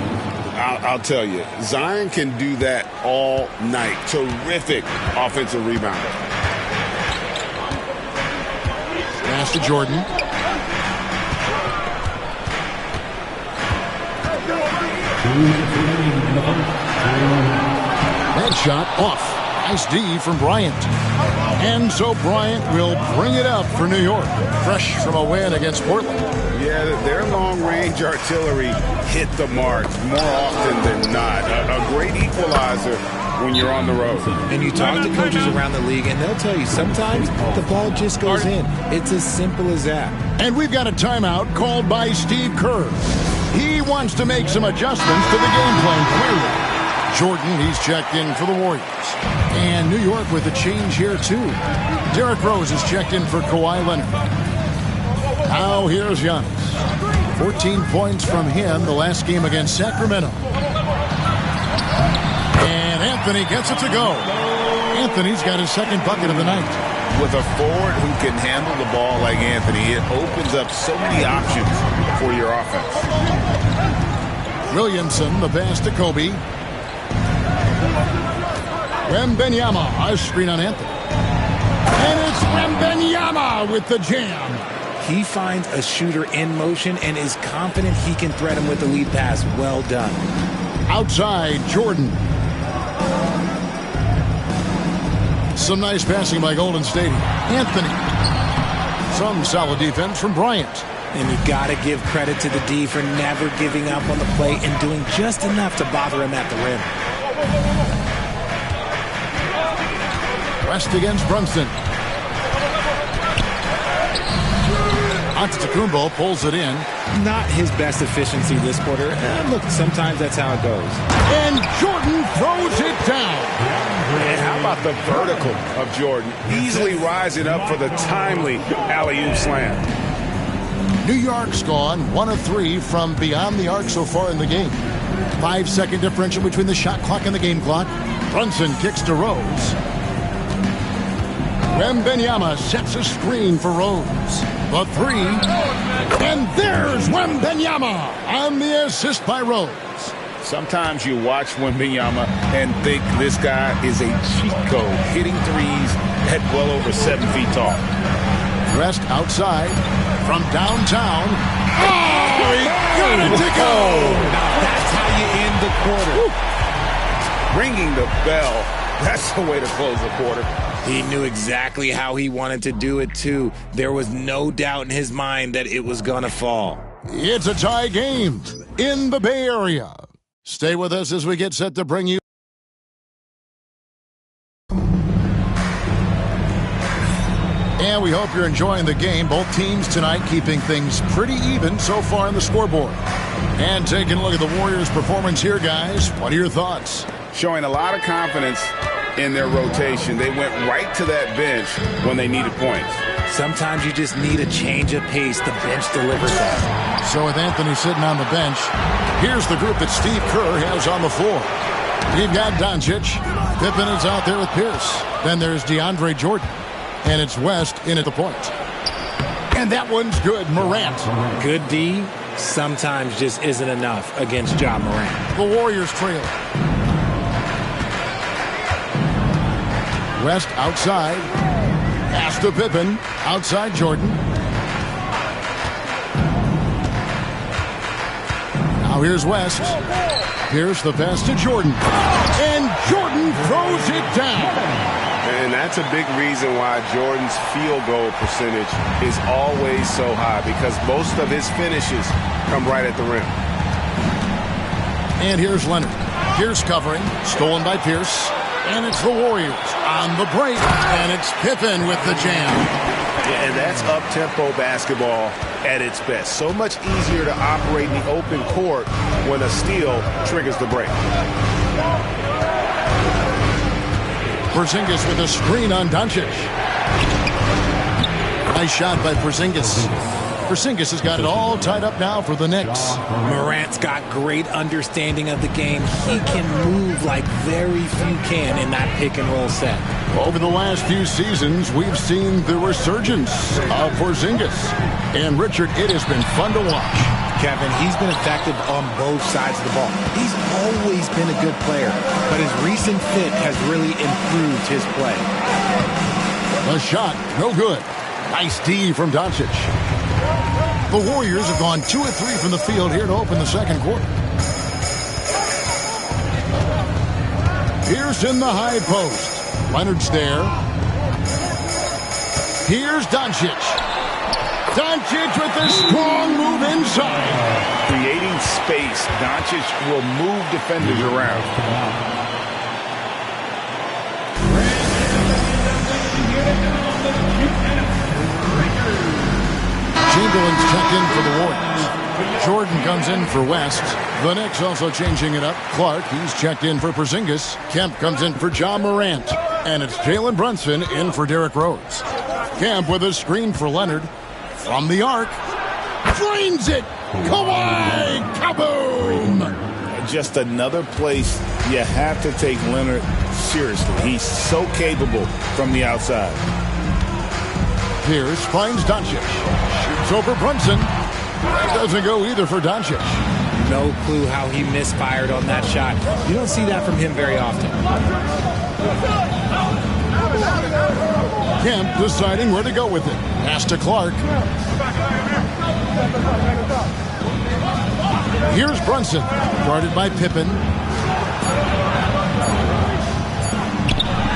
I'll tell you, Zion can do that all night. Terrific offensive rebound. Pass to Jordan. That shot off. Nice D from Bryant. And so Bryant will bring it up for New York. Fresh from a win against Portland. Yeah, their long-range artillery hit the mark more often than not. A great equalizer when you're on the road. And you talk to coaches around the league, and they'll tell you sometimes the ball just goes in. It's as simple as that. And we've got a timeout called by Steve Kerr. He wants to make some adjustments to the game plan, clearly. Jordan, he's checked in for the Warriors. And New York with a change here, too. Derrick Rose is checked in for Kawhi Leonard. Now here's Giannis. 14 points from him the last game against Sacramento. And Anthony gets it to go. Anthony's got his second bucket of the night. With a forward who can handle the ball like Anthony, it opens up so many options for your offense. Williamson, the pass to Kobe. Wembanyama, a screen on Anthony. And it's Wembanyama with the jam. He finds a shooter in motion and is confident he can thread him with the lead pass. Well done. Outside, Jordan. Some nice passing by Golden State. Anthony. Some solid defense from Bryant. And you got to give credit to the D for never giving up on the play and doing just enough to bother him at the rim. West against Brunson. Antetokounmpo pulls it in. Not his best efficiency this quarter. Look, sometimes that's how it goes. And Jordan throws it down. And how about the vertical of Jordan? Easily rising up for the timely alley-oop slam. New York's gone 1 of 3 from beyond the arc so far in the game. 5-second differential between the shot clock and the game clock. Brunson kicks to Rose. Wembanyama sets a screen for Rose. The 3. And there's Wembanyama on the assist by Rose. Sometimes you watch Wembanyama and think this guy is a cheat code, hitting threes at well over 7 feet tall. West outside from downtown. Oh, he got it to go! That's how you end the quarter. Woo. Ringing the bell. That's the way to close the quarter. He knew exactly how he wanted to do it, too. There was no doubt in his mind that it was going to fall. It's a tie game in the Bay Area. Stay with us as we get set to bring you. And we hope you're enjoying the game. Both teams tonight keeping things pretty even so far on the scoreboard. And taking a look at the Warriors' performance here, guys. What are your thoughts? Showing a lot of confidence in their rotation. They went right to that bench when they needed points. Sometimes you just need a change of pace. The bench delivers that. So with Anthony sitting on the bench, here's the group that Steve Kerr has on the floor. We've got Doncic. Pippen is out there with Pierce. Then there's DeAndre Jordan. And it's West in at the point. And that one's good. Morant. Good D sometimes just isn't enough against Ja Morant. The Warriors trail. West outside. Pass to Pippen. Outside Jordan. Now here's West. Here's the pass to Jordan. And Jordan throws it down. And that's a big reason why Jordan's field goal percentage is always so high, because most of his finishes come right at the rim. And here's Leonard. Pierce covering. Stolen by Pierce. And it's the Warriors on the break. And it's Pippen with the jam. Yeah, and that's up-tempo basketball at its best. So much easier to operate in the open court when a steal triggers the break. Porzingis with a screen on Doncic. Nice shot by Porzingis. Porzingis has got it all tied up now for the Knicks. Morant's got great understanding of the game. He can move like very few can in that pick-and-roll set. Over the last few seasons, we've seen the resurgence of Porzingis. And, Richard, it has been fun to watch. Kevin, he's been effective on both sides of the ball. He's always been a good player, but his recent fit has really improved his play. The shot, no good. Nice D from Doncic. The Warriors have gone 2 of 3 from the field here to open the second quarter. Pierce in the high post. Leonard's there. Here's Doncic. Doncic with a strong move inside. Creating space. Doncic will move defenders around. Chamberlain's checked in for the Warriors. Jordan comes in for West. The Knicks also changing it up. Clark, he's checked in for Porzingis. Kemp comes in for John Morant. And it's Jalen Brunson in for Derrick Rose. Kemp with a screen for Leonard. From the arc. Drains it. Kawhi. Kaboom. Just another place you have to take Leonard seriously. He's so capable from the outside. Pierce finds Doncic. Shoots over Brunson. That doesn't go either for Doncic. No clue how he misfired on that shot. You don't see that from him very often. Kemp deciding where to go with it. Pass to Clark. Here's Brunson. Guarded by Pippen.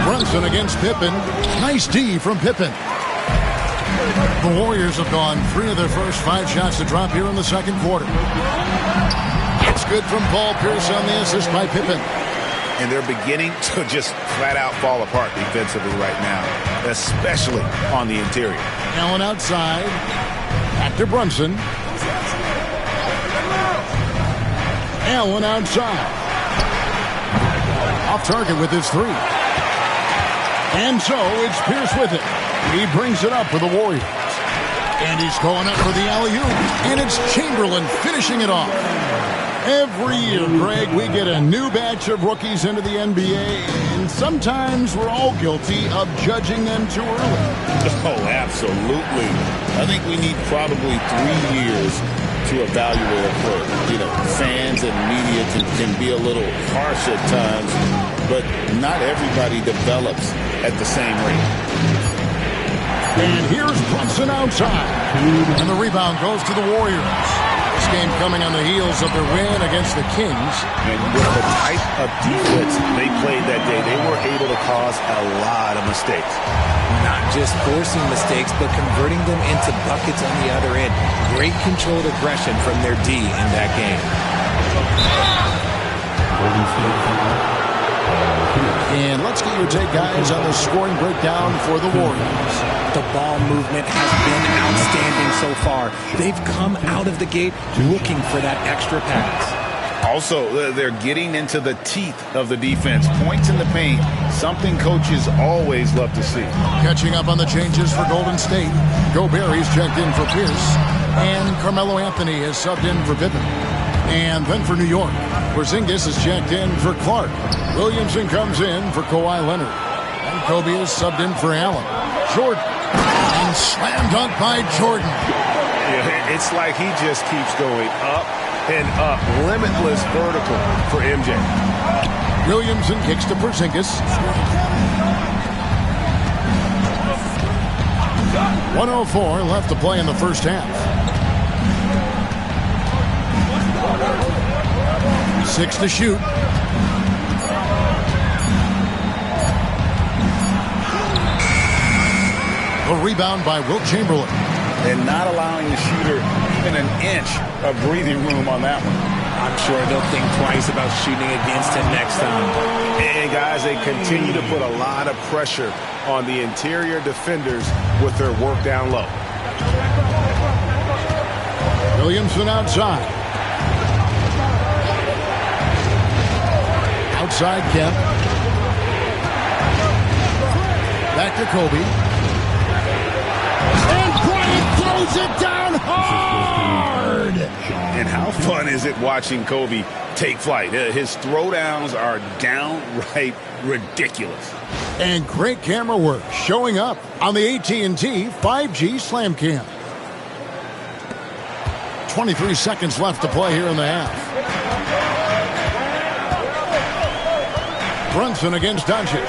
Brunson against Pippen. Nice D from Pippen. The Warriors have gone 3 of their first 5 shots to drop here in the second quarter. It's good from Paul Pierce on the assist by Pippen. And they're beginning to just flat out fall apart defensively right now, especially on the interior. Allen outside. Back to Brunson. Allen outside. Off target with his 3. And so it's Pierce with it. He brings it up for the Warriors. And he's going up for the alley-oop. And it's Chamberlain finishing it off. Every year, Greg, we get a new batch of rookies into the NBA, and sometimes we're all guilty of judging them too early. Oh, absolutely. I think we need probably 3 years to evaluate a player. You know, fans and media can be a little harsh at times, but not everybody develops at the same rate. And here's Brunson outside. And the rebound goes to the Warriors. This game coming on the heels of their win against the Kings. And with the type of defense they played that day, they were able to cause a lot of mistakes. Not just forcing mistakes, but converting them into buckets on the other end. Great controlled aggression from their D in that game. And let's get your take, guys, on the scoring breakdown for the Warriors. The ball movement has been outstanding so far. They've come out of the gate looking for that extra pass. Also, they're getting into the teeth of the defense. Points in the paint, something coaches always love to see. Catching up on the changes for Golden State. Gobert's checked in for Pierce. And Carmelo Anthony has subbed in for Pippen. And then for New York, Porzingis is checked in for Clark. Williamson comes in for Kawhi Leonard. And Kobe is subbed in for Allen. Jordan. And slam dunk by Jordan. Yeah, it's like he just keeps going up and up. Limitless vertical for MJ. Williamson kicks to Porzingis. 1:04 left to play in the first half. 6 to shoot. A rebound by Wilt Chamberlain. And not allowing the shooter even an inch of breathing room on that one. I'm sure they'll think twice about shooting against him next time. And guys, they continue to put a lot of pressure on the interior defenders with their work down low. Williamson outside. Outside Kemp. Back to Kobe. And Bryant throws it down hard. And how fun is it watching Kobe take flight? His throwdowns are downright ridiculous. And great camera work showing up on the AT&T 5G Slam Cam. 23 seconds left to play here in the half. Brunson against Doncic.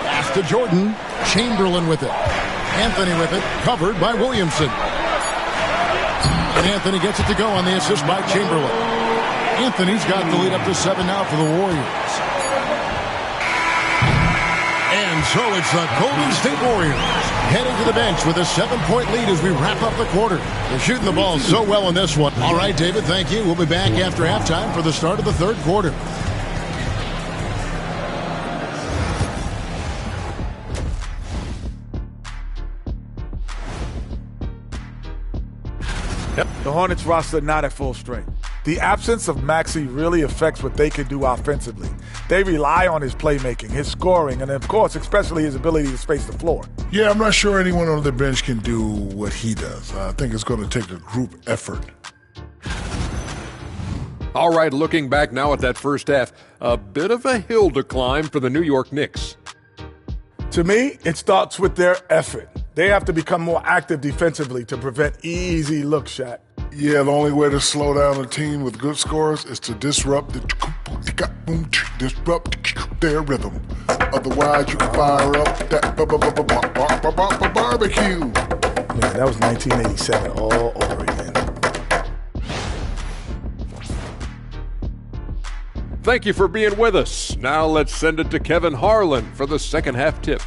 Pass to Jordan. Chamberlain with it. Anthony with it. Covered by Williamson. And Anthony gets it to go on the assist by Chamberlain. Anthony's got the lead up to 7 now for the Warriors. And so it's the Golden State Warriors heading to the bench with a 7-point lead as we wrap up the quarter. They're shooting the ball so well in this one. All right, David, thank you. We'll be back after halftime for the start of the third quarter. The Hornets roster not at full strength. The absence of Maxey really affects what they can do offensively. They rely on his playmaking, his scoring, and of course, especially his ability to space the floor. Yeah, I'm not sure anyone on the bench can do what he does. I think it's going to take a group effort. All right, looking back now at that first half, a bit of a hill to climb for the New York Knicks. To me, it starts with their effort. They have to become more active defensively to prevent easy look shot. Yeah, the only way to slow down a team with good scores is to disrupt their rhythm. Otherwise, you can fire up that barbecue. Yeah, that was 1987 all over again. Thank you for being with us. Now let's send it to Kevin Harlan for the second half tip.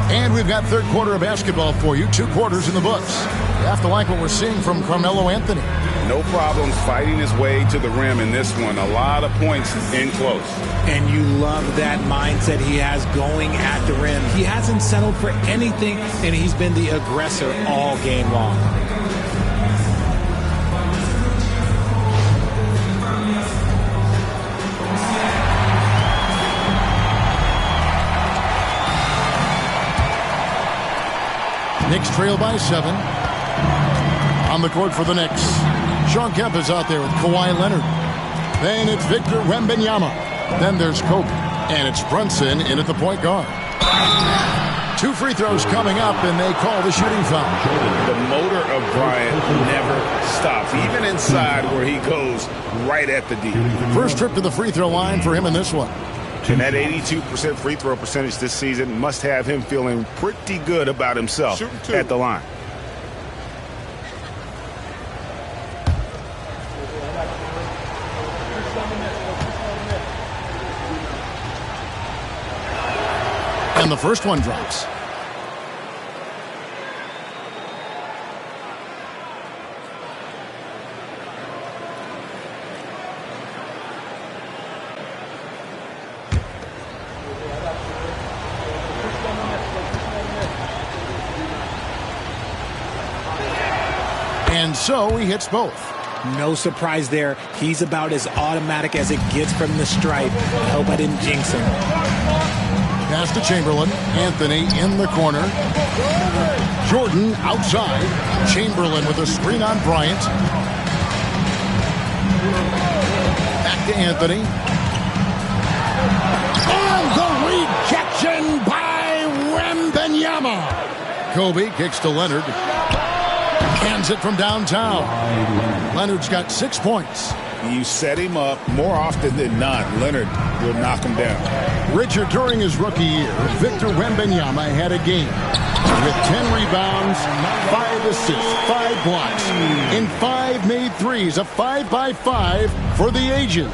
And we've got third quarter of basketball for you. 2 quarters in the books. You have to like what we're seeing from Carmelo Anthony. No problems fighting his way to the rim in this one. A lot of points in close. And you love that mindset he has going at the rim. He hasn't settled for anything, and he's been the aggressor all game long. Knicks trail by 7. On the court for the Knicks, Shawn Kemp is out there with Kawhi Leonard. Then it's Victor Wembanyama. Then there's Kobe. And it's Brunson in at the point guard. 2 free throws coming up, and they call the shooting foul. The motor of Bryant never stops, even inside where he goes right at the D. First trip to the free throw line for him in this one. And that 82% free throw percentage this season must have him feeling pretty good about himself at the line. And the first one drops. And so he hits both. No surprise there. He's about as automatic as it gets from the stripe. I hope I didn't jinx him. Pass to Chamberlain. Anthony in the corner. Jordan outside. Chamberlain with a screen on Bryant. Back to Anthony. And the rejection by Wembanyama. Kobe kicks to Leonard. Hands it from downtown. Leonard's got 6 points. You set him up more often than not. Leonard will knock him down. Richard, during his rookie year, Victor Wembanyama had a game with 10 rebounds, 5 assists, 5 blocks, and 5 made threes, a 5-by-5 for the ages.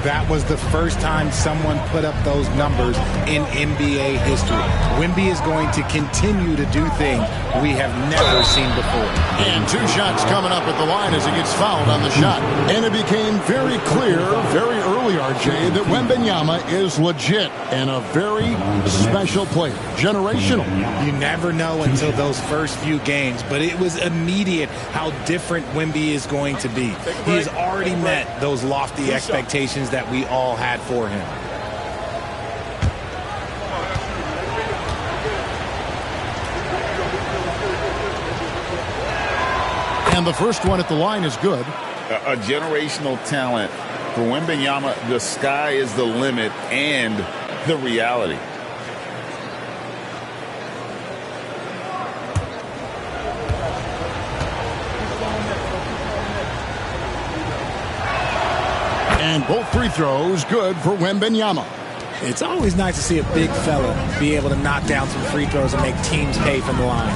That was the first time someone put up those numbers in NBA history. Wemby is going to continue to do things we have never seen before. And 2 shots coming up at the line as he gets fouled on the shot. And it became very clear, very early, RJ, that Wembanyama is legit and a very special player. Generational. You never know until those first few games, but it was immediate how different Wemby is going to be. He has already met those lofty expectations expectations that we all had for him. And the first one at the line is good. A generational talent. For Wembanyama, the sky is the limit and the reality. And both free throws good for Wembanyama. It's always nice to see a big fella be able to knock down some free throws and make teams pay from the line.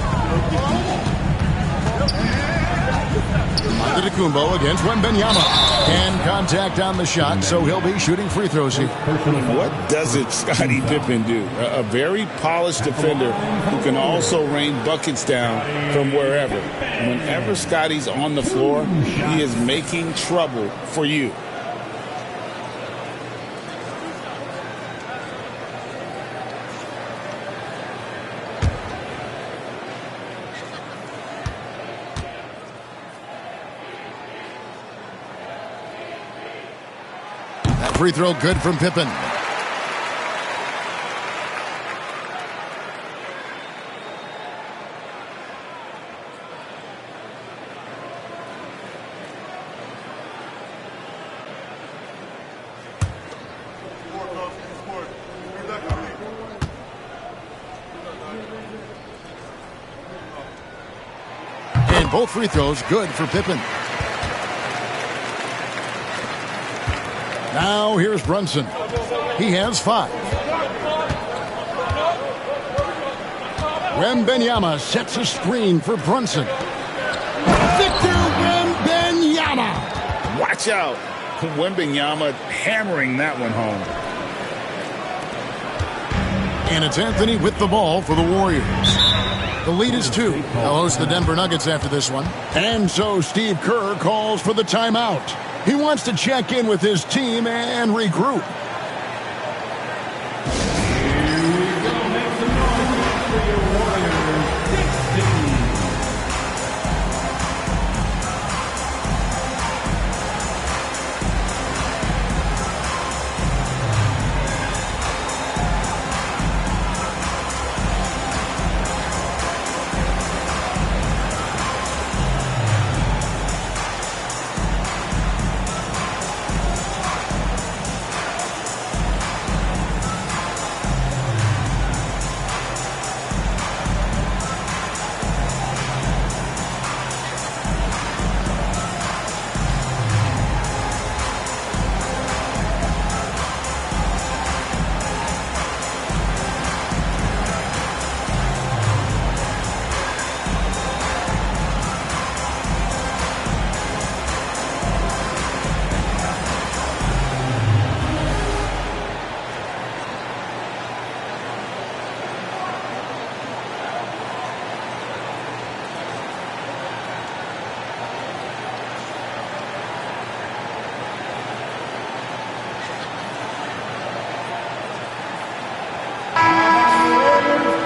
Antetokounmpo against Wembanyama. And contact on the shot, so he'll be shooting free throws here. What doesn't Scottie Pippen do? A very polished defender who can also rain buckets down from wherever. Whenever Scottie's on the floor, he is making trouble for you. Free throw good from Pippen. And both free throws good for Pippen. Now here's Brunson. He has 5. Wembanyama sets a screen for Brunson. Victor Wembanyama. Watch out. Wembanyama hammering that one home. And it's Anthony with the ball for the Warriors. The lead is 2. They'll host the Denver Nuggets after this one. And so Steve Kerr calls for the timeout. He wants to check in with his team and regroup.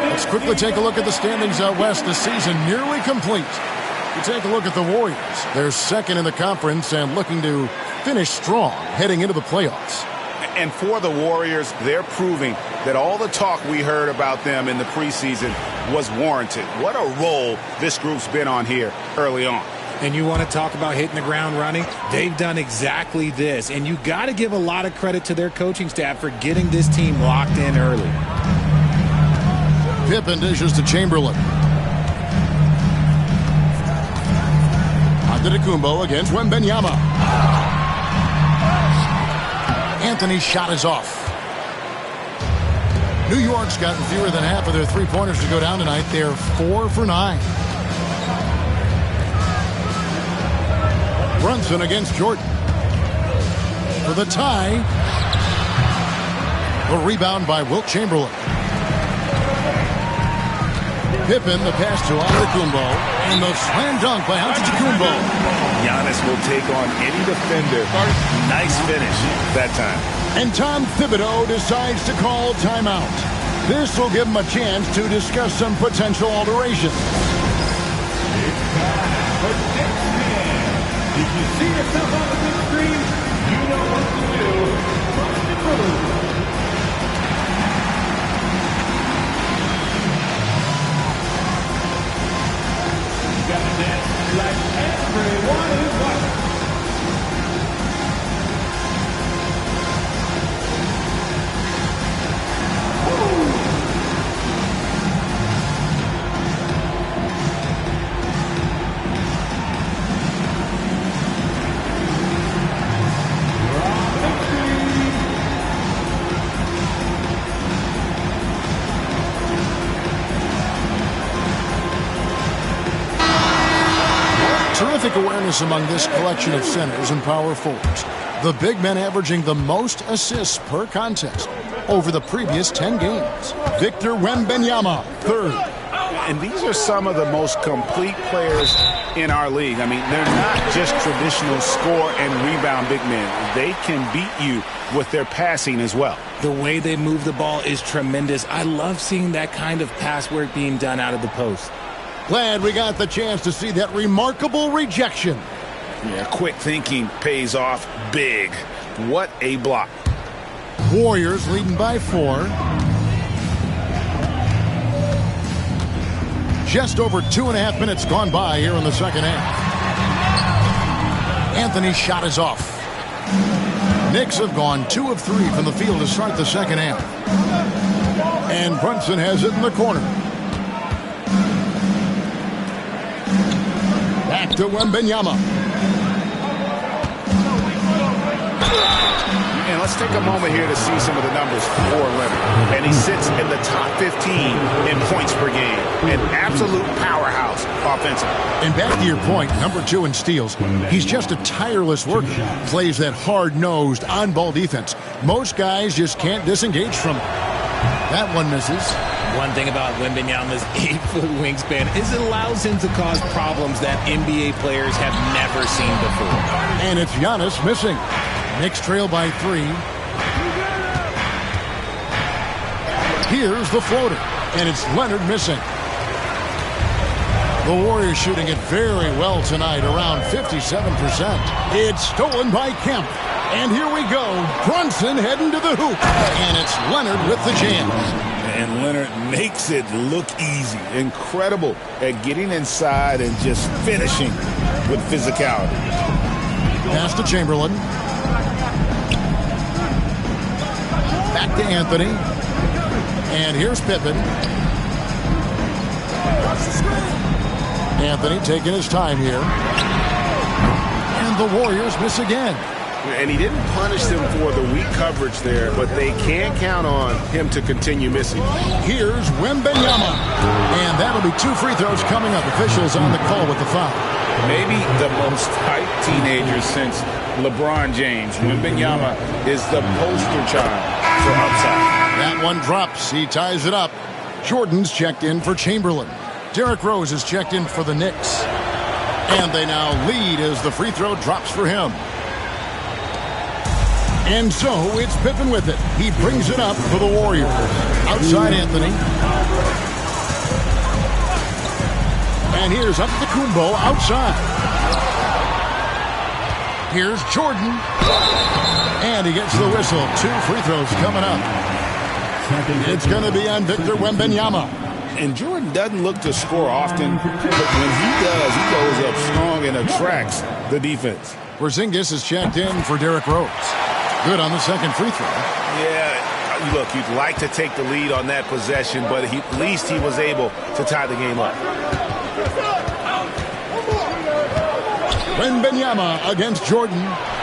Let's quickly take a look at the standings out west. The season nearly complete. You take a look at the Warriors. They're second in the conference and looking to finish strong heading into the playoffs. And for the Warriors, they're proving that all the talk we heard about them in the preseason was warranted. What a role this group's been on here early on. And you want to talk about hitting the ground running? They've done exactly this. And you got to give a lot of credit to their coaching staff for getting this team locked in early. Pippen dishes to Chamberlain. Antetokounmpo against Wembanyama. Anthony's shot is off. New York's gotten fewer than half of their three-pointers to go down tonight. They're 4 for 9. Brunson against Jordan. For the tie. The rebound by Wilt Chamberlain. Pippen, the pass to Antetokounmpo, and the slam dunk by Antetokounmpo. Giannis will take on any defender. Nice finish that time. And Tom Thibodeau decides to call timeout. This will give him a chance to discuss some potential alterations. Did you see yourself on the big screen? know what to do. You gotta dance like everyone is watching. Terrific awareness among this collection of centers and power forwards. The big men averaging the most assists per contest over the previous 10 games. Victor Wembanyama, third. And these are some of the most complete players in our league. I mean, they're not just traditional score and rebound big men. They can beat you with their passing as well. The way they move the ball is tremendous. I love seeing that kind of pass work being done out of the post. Glad we got the chance to see that remarkable rejection. Yeah, quick thinking pays off big. What a block. Warriors leading by 4. Just over 2.5 minutes gone by here in the second half. Anthony's shot is off. Knicks have gone 2 of 3 from the field to start the second half. And Brunson has it in the corner. Back to Wembanyama. And let's take a moment here to see some of the numbers for Leonard. And he sits in the top 15 in points per game. An absolute powerhouse offensively. And back to your point, number 2 in steals. He's just a tireless worker. Plays that hard-nosed, on-ball defense. Most guys just can't disengage from it. That one misses. One thing about Wembanyama's 8-foot wingspan is it allows him to cause problems that NBA players have never seen before. And it's Giannis missing. Knicks trail by 3. Here's the floater, and it's Leonard missing. The Warriors shooting it very well tonight, around 57%. It's stolen by Kemp. And here we go. Brunson heading to the hoop. And it's Leonard with the jam. And Leonard makes it look easy. Incredible at getting inside and just finishing with physicality. Pass to Chamberlain. Back to Anthony. And here's Pippen. Anthony taking his time here. And the Warriors miss again. And he didn't punish them for the weak coverage there, but they can count on him to continue missing. Here's Wembanyama. And that'll be 2 free throws coming up. Officials on the call with the foul. Maybe the most hyped teenager since LeBron James. Wembanyama is the poster child for upside. That one drops. He ties it up. Jordan's checked in for Chamberlain. Derrick Rose is checked in for the Knicks. And they now lead as the free throw drops for him. And so it's Pippen with it. He brings it up for the Warriors. Outside Anthony. And here's Antetokounmpo outside. Here's Jordan. And he gets the whistle. 2 free throws coming up. It's going to be on Victor Wembanyama. And Jordan doesn't look to score often, but when he does, he goes up strong and attracts the defense. Porzingis is checked in for Derrick Rose. Good on the second free throw. Yeah, look, you'd like to take the lead on that possession, but at least he was able to tie the game up. Wembanyama against Jordan.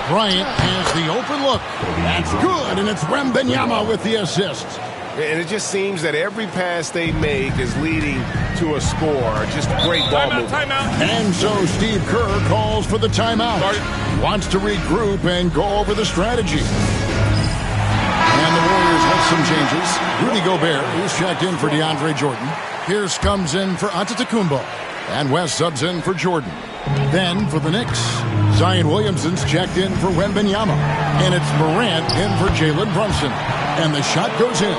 Bryant has the open look. That's good, and it's Wembanyama with the assist. And it just seems that every pass they make is leading to a score. Just great ball movement. And so Steve Kerr calls for the timeout. Wants to regroup and go over the strategy. And the Warriors have some changes. Rudy Gobert, who's checked in for DeAndre Jordan. Pierce comes in for Antetokounmpo. And West subs in for Jordan. Then for the Knicks, Zion Williamson's checked in for Wembanyama. And it's Morant in for Jalen Brunson. And the shot goes in.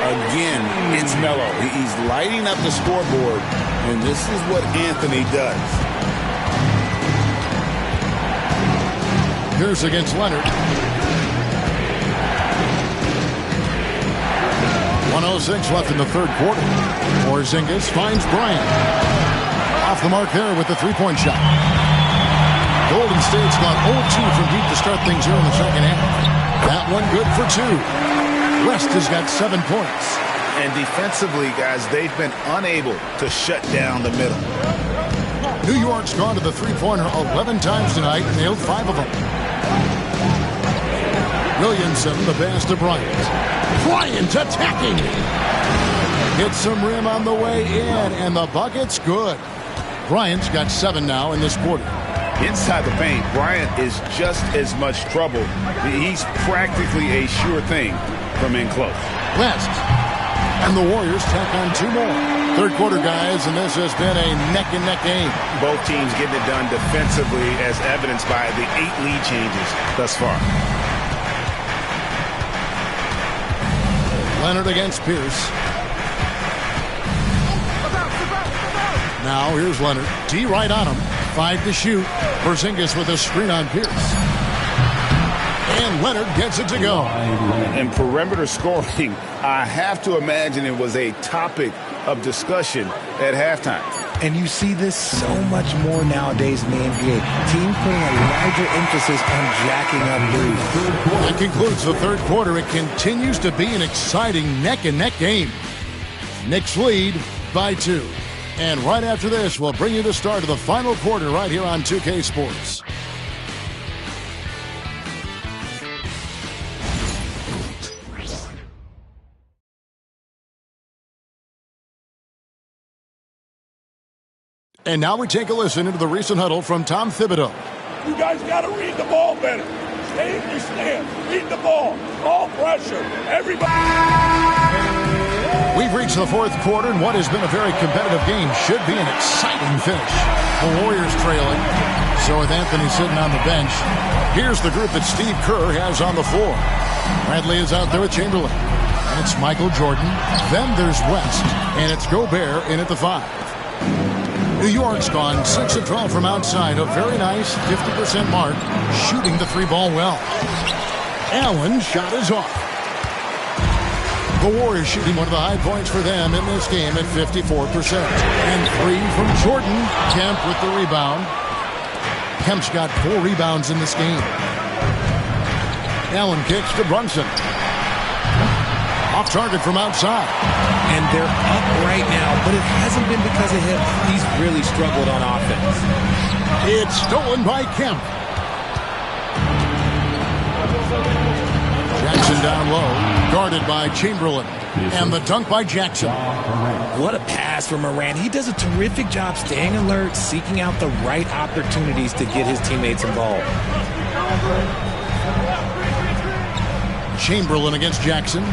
Again, it's Melo. He's lighting up the scoreboard, and this is what Anthony does. Pierce against Leonard. 1:06 left in the third quarter. Porzingis finds Bryant. Off the mark there with the three-point shot. Golden State's gone 0-2 from deep to start things here in the second half. That one good for 2. West has got 7 points. And defensively, guys, they've been unable to shut down the middle. New York's gone to the three-pointer 11 times tonight and nailed 5 of them. Williamson, the pass to Bryant. Bryant attacking. Hits some rim on the way in, and the bucket's good. Bryant's got 7 now in this quarter. Inside the paint, Bryant is just as much trouble. He's practically a sure thing from in close. West. And the Warriors tack on 2 more. Third quarter, guys, and this has been a neck-and-neck game. Both teams getting it done defensively, as evidenced by the 8 lead changes thus far. Leonard against Pierce. Now here's Leonard. D right on him. 5 to shoot. Porzingis with a screen on Pierce. And Leonard gets it to go. And perimeter scoring, I have to imagine it was a topic of discussion at halftime. And you see this so much more nowadays in the NBA. Teams putting a larger emphasis on jacking up threes. That concludes the third quarter. It continues to be an exciting neck-and-neck game. Knicks lead by 2. And right after this, we'll bring you the start of the final quarter right here on 2K Sports. And now we take a listen into the recent huddle from Tom Thibodeau. You guys got to read the ball better. Stay in your stance. Read the ball. All pressure. Everybody. We've reached the fourth quarter, and what has been a very competitive game should be an exciting finish. The Warriors trailing. So with Anthony sitting on the bench, here's the group that Steve Kerr has on the floor. Bradley is out there with Chamberlain. And it's Michael Jordan. Then there's West. And it's Gobert in at the 5. New York's gone 6 of 12 from outside. A very nice 50% mark. Shooting the 3-ball well. Allen shot is off. The Warriors shooting one of the high points for them in this game at 54%. And 3 from Jordan. Kemp with the rebound. Kemp's got 4 rebounds in this game. Allen kicks to Brunson. Off target from outside. And they're up right now, but it hasn't been because of him. He's really struggled on offense. It's stolen by Kemp. Jackson down low, guarded by Chamberlain. And the dunk by Jackson. What a pass from Morant. He does a terrific job staying alert, seeking out the right opportunities to get his teammates involved. Chamberlain against Jackson.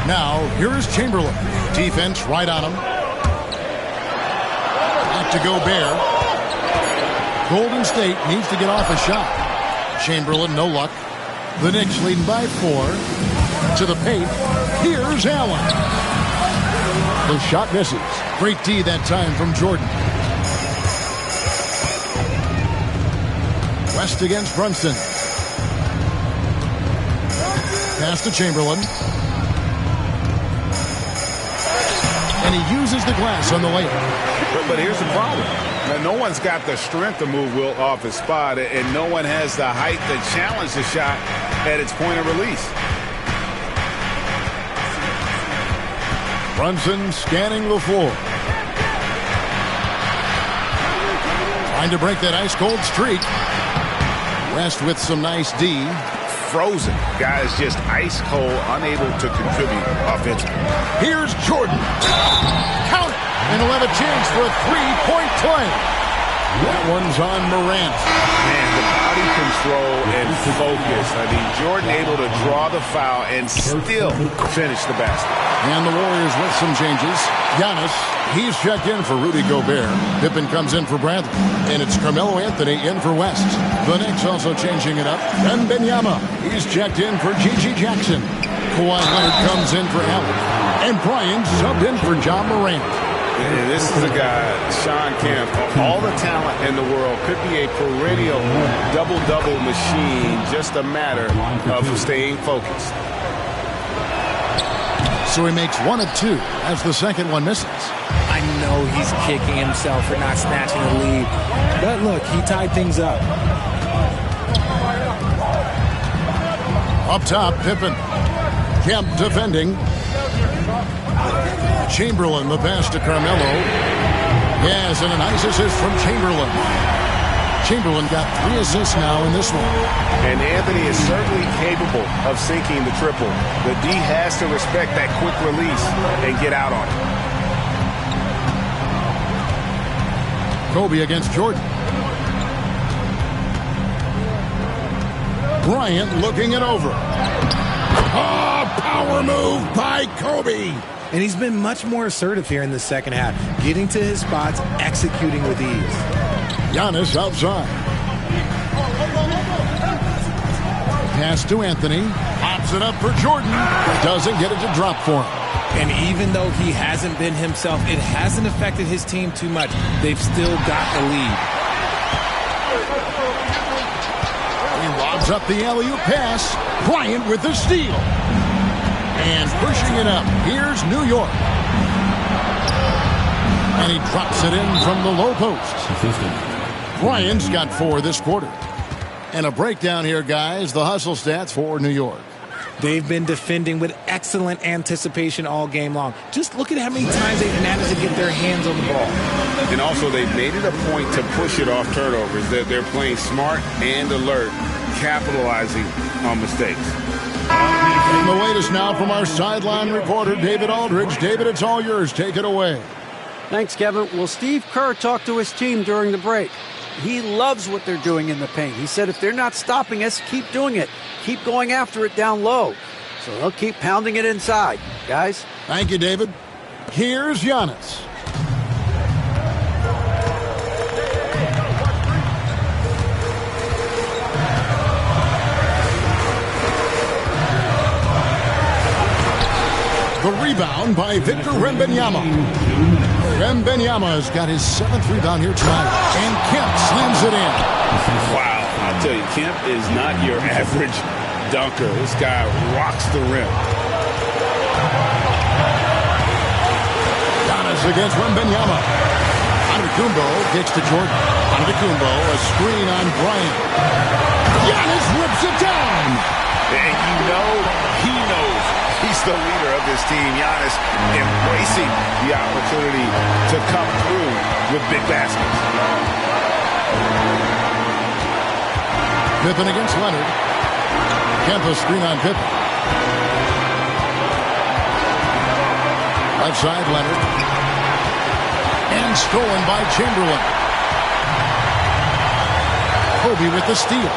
Now, here is Chamberlain. Defense right on him. Back to Gobert. Golden State needs to get off a shot. Chamberlain, no luck. The Knicks leading by 4. To the paint. Here's Allen. The shot misses. Great D that time from Jordan. West against Brunson. Pass to Chamberlain. And he uses the glass on the layup. But here's the problem. Now, no one's got the strength to move Wilt off his spot, and no one has the height to challenge the shot at its point of release. Brunson scanning the floor. Trying to break that ice-cold streak. West with some nice D. Frozen. Guys just ice cold, unable to contribute offensively. Here's Jordan. Count it. And he'll have a chance for a 3-point play. That one's on Morant. Man, the body control and focus. I mean, Jordan able to draw the foul and still finish the basket. And the Warriors with some changes. Giannis, he's checked in for Rudy Gobert. Pippen comes in for Bradley. And it's Carmelo Anthony in for West. The Knicks also changing it up. And Benyama, he's checked in for G.G. Jackson. Kawhi Leonard comes in for Allen. And Bryant subbed in for John Morant. And this is a guy, Shawn Kemp, all the talent in the world, could be a perennial double-double machine, just a matter of staying focused. So he makes 1 of 2 as the second one misses. I know he's kicking himself for not snatching the lead. But look, he tied things up. Up top, Pippen. Kemp defending. Chamberlain, the pass to Carmelo. Yes, and a nice assist from Chamberlain. Chamberlain got 3 assists now in this one. And Anthony is certainly capable of sinking the triple. The D has to respect that quick release and get out on it. Kobe against Jordan. Bryant looking it over. Oh, power move by Kobe. And he's been much more assertive here in the second half, getting to his spots, executing with ease. Giannis outside. Pass to Anthony. Pops it up for Jordan. Doesn't get it to drop for him. And even though he hasn't been himself, it hasn't affected his team too much. They've still got the lead. He lobs up the alley-oop pass. Bryant with the steal. And pushing it up. Here's New York. And he drops it in from the low post. Bryant's got 4 this quarter. And a breakdown here, guys. The hustle stats for New York. They've been defending with excellent anticipation all game long. Just look at how many times they've managed to get their hands on the ball. And also, they've made it a point to push it off turnovers. They're playing smart and alert, capitalizing on mistakes. And the latest now from our sideline reporter, David Aldridge. David, it's all yours. Take it away. Thanks, Kevin. Well, Steve Kerr talked to his team during the break. He loves what they're doing in the paint. He said, if they're not stopping us, keep doing it. Keep going after it down low. So they'll keep pounding it inside. Guys? Thank you, David. Here's Giannis. The rebound by Victor Wembanyama. Wembanyama's got his 7th rebound here tonight. And Kemp slams it in. Wow. I'll tell you, Kemp is not your average dunker. This guy rocks the rim. Giannis against Wembanyama. Antetokounmpo kicks to Jordan. Antetokounmpo, a screen on Bryant. Giannis rips it down. And you know he knows he's the leader of this team. Giannis embracing the opportunity to come through with big baskets. Pippen against Leonard. Kemp a screen on Pippen. Left side, Leonard. And stolen by Chamberlain. Kobe with the steal.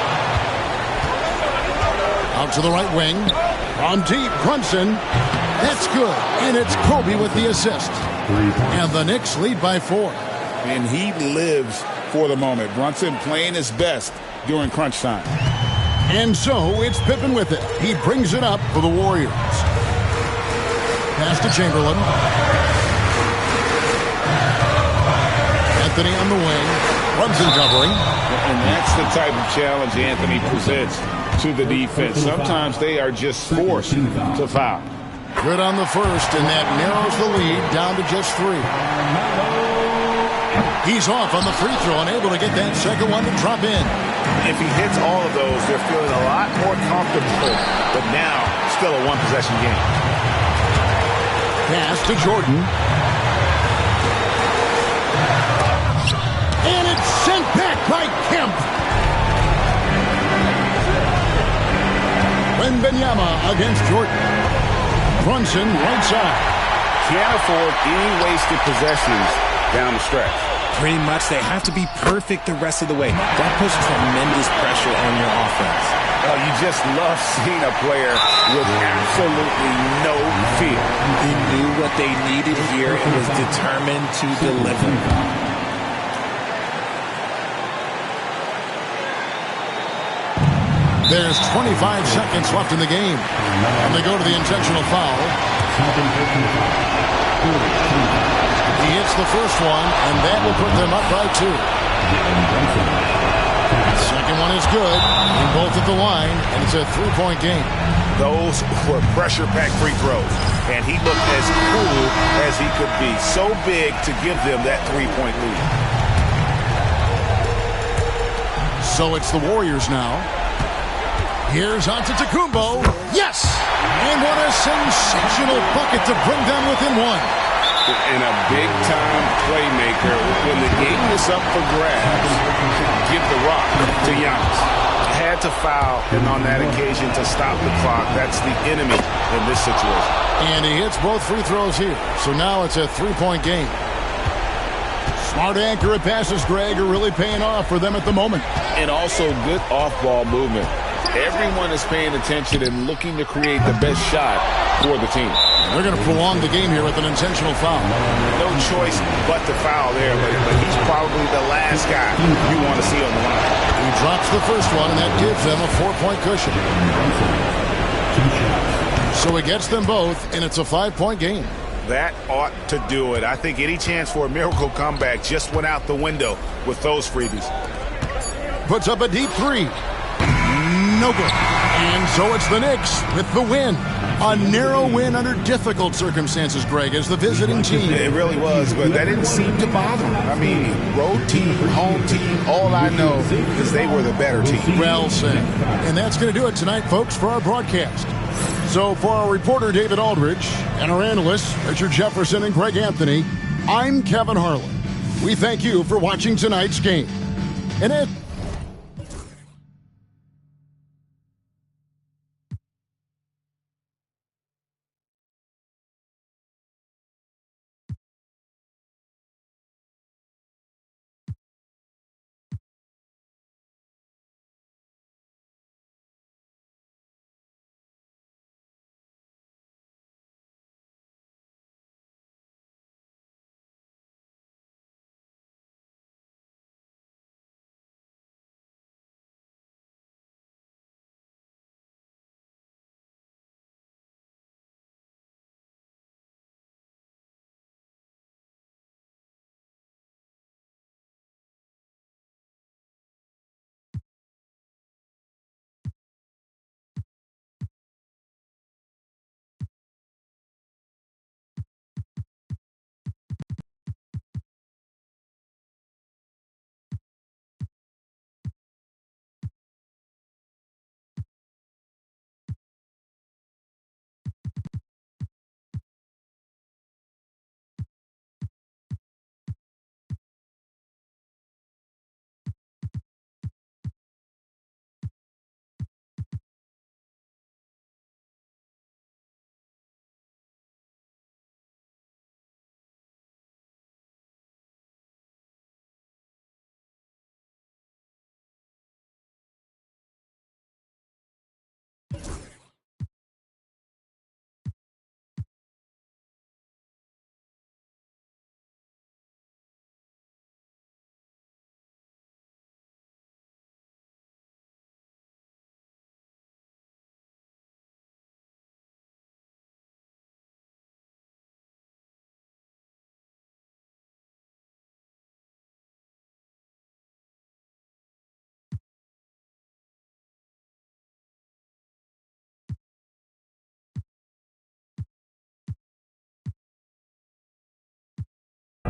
Out to the right wing. On deep, Brunson. That's good. And it's Kobe with the assist. And the Knicks lead by 4. And he lives for the moment. Brunson playing his best during crunch time. And so it's Pippen with it. He brings it up for the Warriors. Pass to Chamberlain. Anthony on the wing. Brunson covering. And that's the type of challenge Anthony presents to the defense. Sometimes they are just forced to foul. Good on the first, and that narrows the lead down to just 3. He's off on the free throw and able to get that second one to drop in. If he hits all of those, they're feeling a lot more comfortable. But now, still a one-possession game. Pass to Jordan. And it's sent back by Kemp. Wembanyama against Jordan. Brunson right side. Can't afford any wasted possessions down the stretch. Pretty much they have to be perfect the rest of the way. That puts tremendous pressure on your offense. Oh, you just love seeing a player with absolutely no fear. He knew what they needed here and was determined to deliver. There's 25 seconds left in the game. And they go to the intentional foul. He hits hits the first one, and that will put them up by 2. Second one is good, and both at the line, and it's a 3-point game. Those were pressure-packed free throws, and he looked as cool as he could be. So big to give them that 3-point lead. So it's the Warriors now. Here's Antetokounmpo. Yes! And what a sensational bucket to bring them within 1. And a big-time playmaker. When the game was up for grabs, give the rock to Giannis. Had to foul, and on that occasion to stop the clock. That's the enemy in this situation. And he hits both free throws here. So now it's a 3-point game. Smart accurate passes, Greg, are really paying off for them at the moment. And also good off-ball movement. Everyone is paying attention and looking to create the best shot for the team. They're going to prolong the game here with an intentional foul. No choice but to foul there, but he's probably the last guy you want to see on the line. He drops the first one, and that gives them a 4-point cushion. So he gets them both, and it's a 5-point game. That ought to do it. I think any chance for a miracle comeback just went out the window with those freebies. Puts up a deep 3. No good. And so it's the Knicks with the win. A narrow win under difficult circumstances, Greg, as the visiting team. It really was, but that didn't seem to bother them. I mean, road team, home team, all I know is they were the better team. Well said. And that's going to do it tonight, folks, for our broadcast. So for our reporter, David Aldridge, and our analysts, Richard Jefferson and Greg Anthony, I'm Kevin Harlan. We thank you for watching tonight's game. And it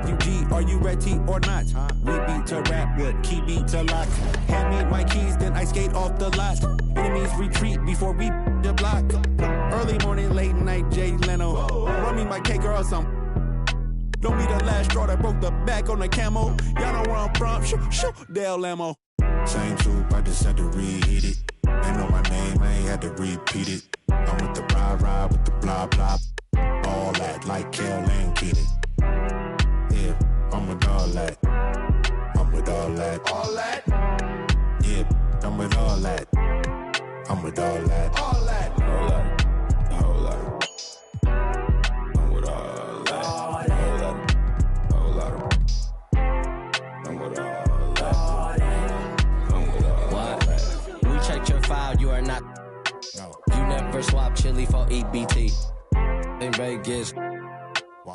UG, are you ready or not? We beat to rap with key beat to lock. Hand me my keys, then I skate off the lot. Enemies retreat before we the block. Early morning, late night, Jay Leno. Run me my cake or some. Don't be the last straw that broke the back on the camo. Y'all know where I'm from. Shoo, Dale Lamo. Same troop, I just had to reheat it. They know my name, I ain't had to repeat it. I'm with the ride with the blah blah. All that like Kel and Keaton. Yeah, I'm with all that. I'm with all that. All that? Yeah, I'm with all that. I'm with all that. All that. All that. All that. I'm with all that. All that. All that. I'm with all that. I'm with all that. We checked your file, you are not. No. You never swap chili for EBT. In Vegas.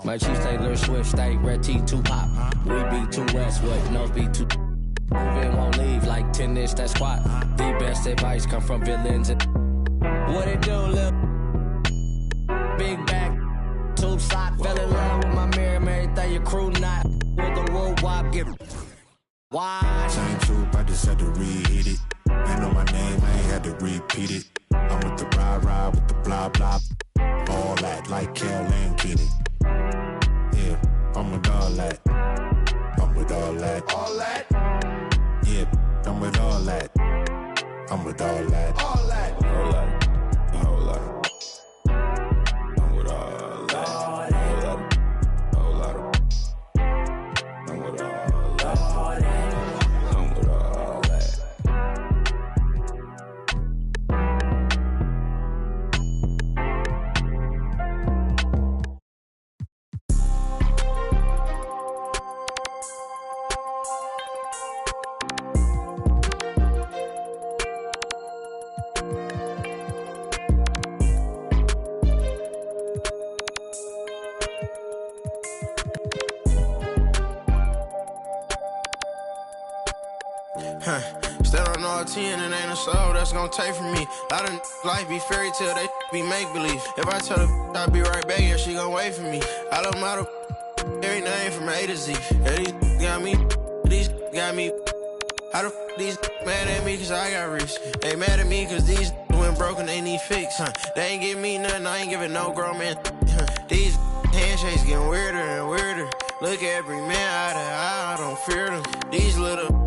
My chief stay Lil Swift, stay red T, 2 pop. We be 2 Westwood, North be 2. Moving won't leave like 10-inch that squat. The best advice come from villains. What it do, lil? Big back, tube sock. Fell in love with my mirror, everything your crew not. With the wood wop, get why? Same troop, I just had to reheat it. Ain't know my name, I ain't had to repeat it. I'm with the ride with the blah blah. All that like Kel and Kitty. Yeah, I'm with all that. I'm with all that. All that? Yeah, I'm with all that. I'm with all that. All that. All that. Whole lot. I'm with all that. Whole lot. Whole lot. I'm with all that. I'm with all that. Stand on all 10 and ain't a soul that's gonna take from me. A lot of life be fairy tale, they be make believe. If I tell her I'll be right back, yeah, she gon' wait for me. I love model every name from A to Z. Yeah, these got me, these got me. How the these mad at me cause I got rich? They mad at me cause these went broken, they need fix. They ain't give me nothing, I ain't giving no grown man. These handshakes getting weirder and weirder. Look at every man eye to eye, I don't fear them. These little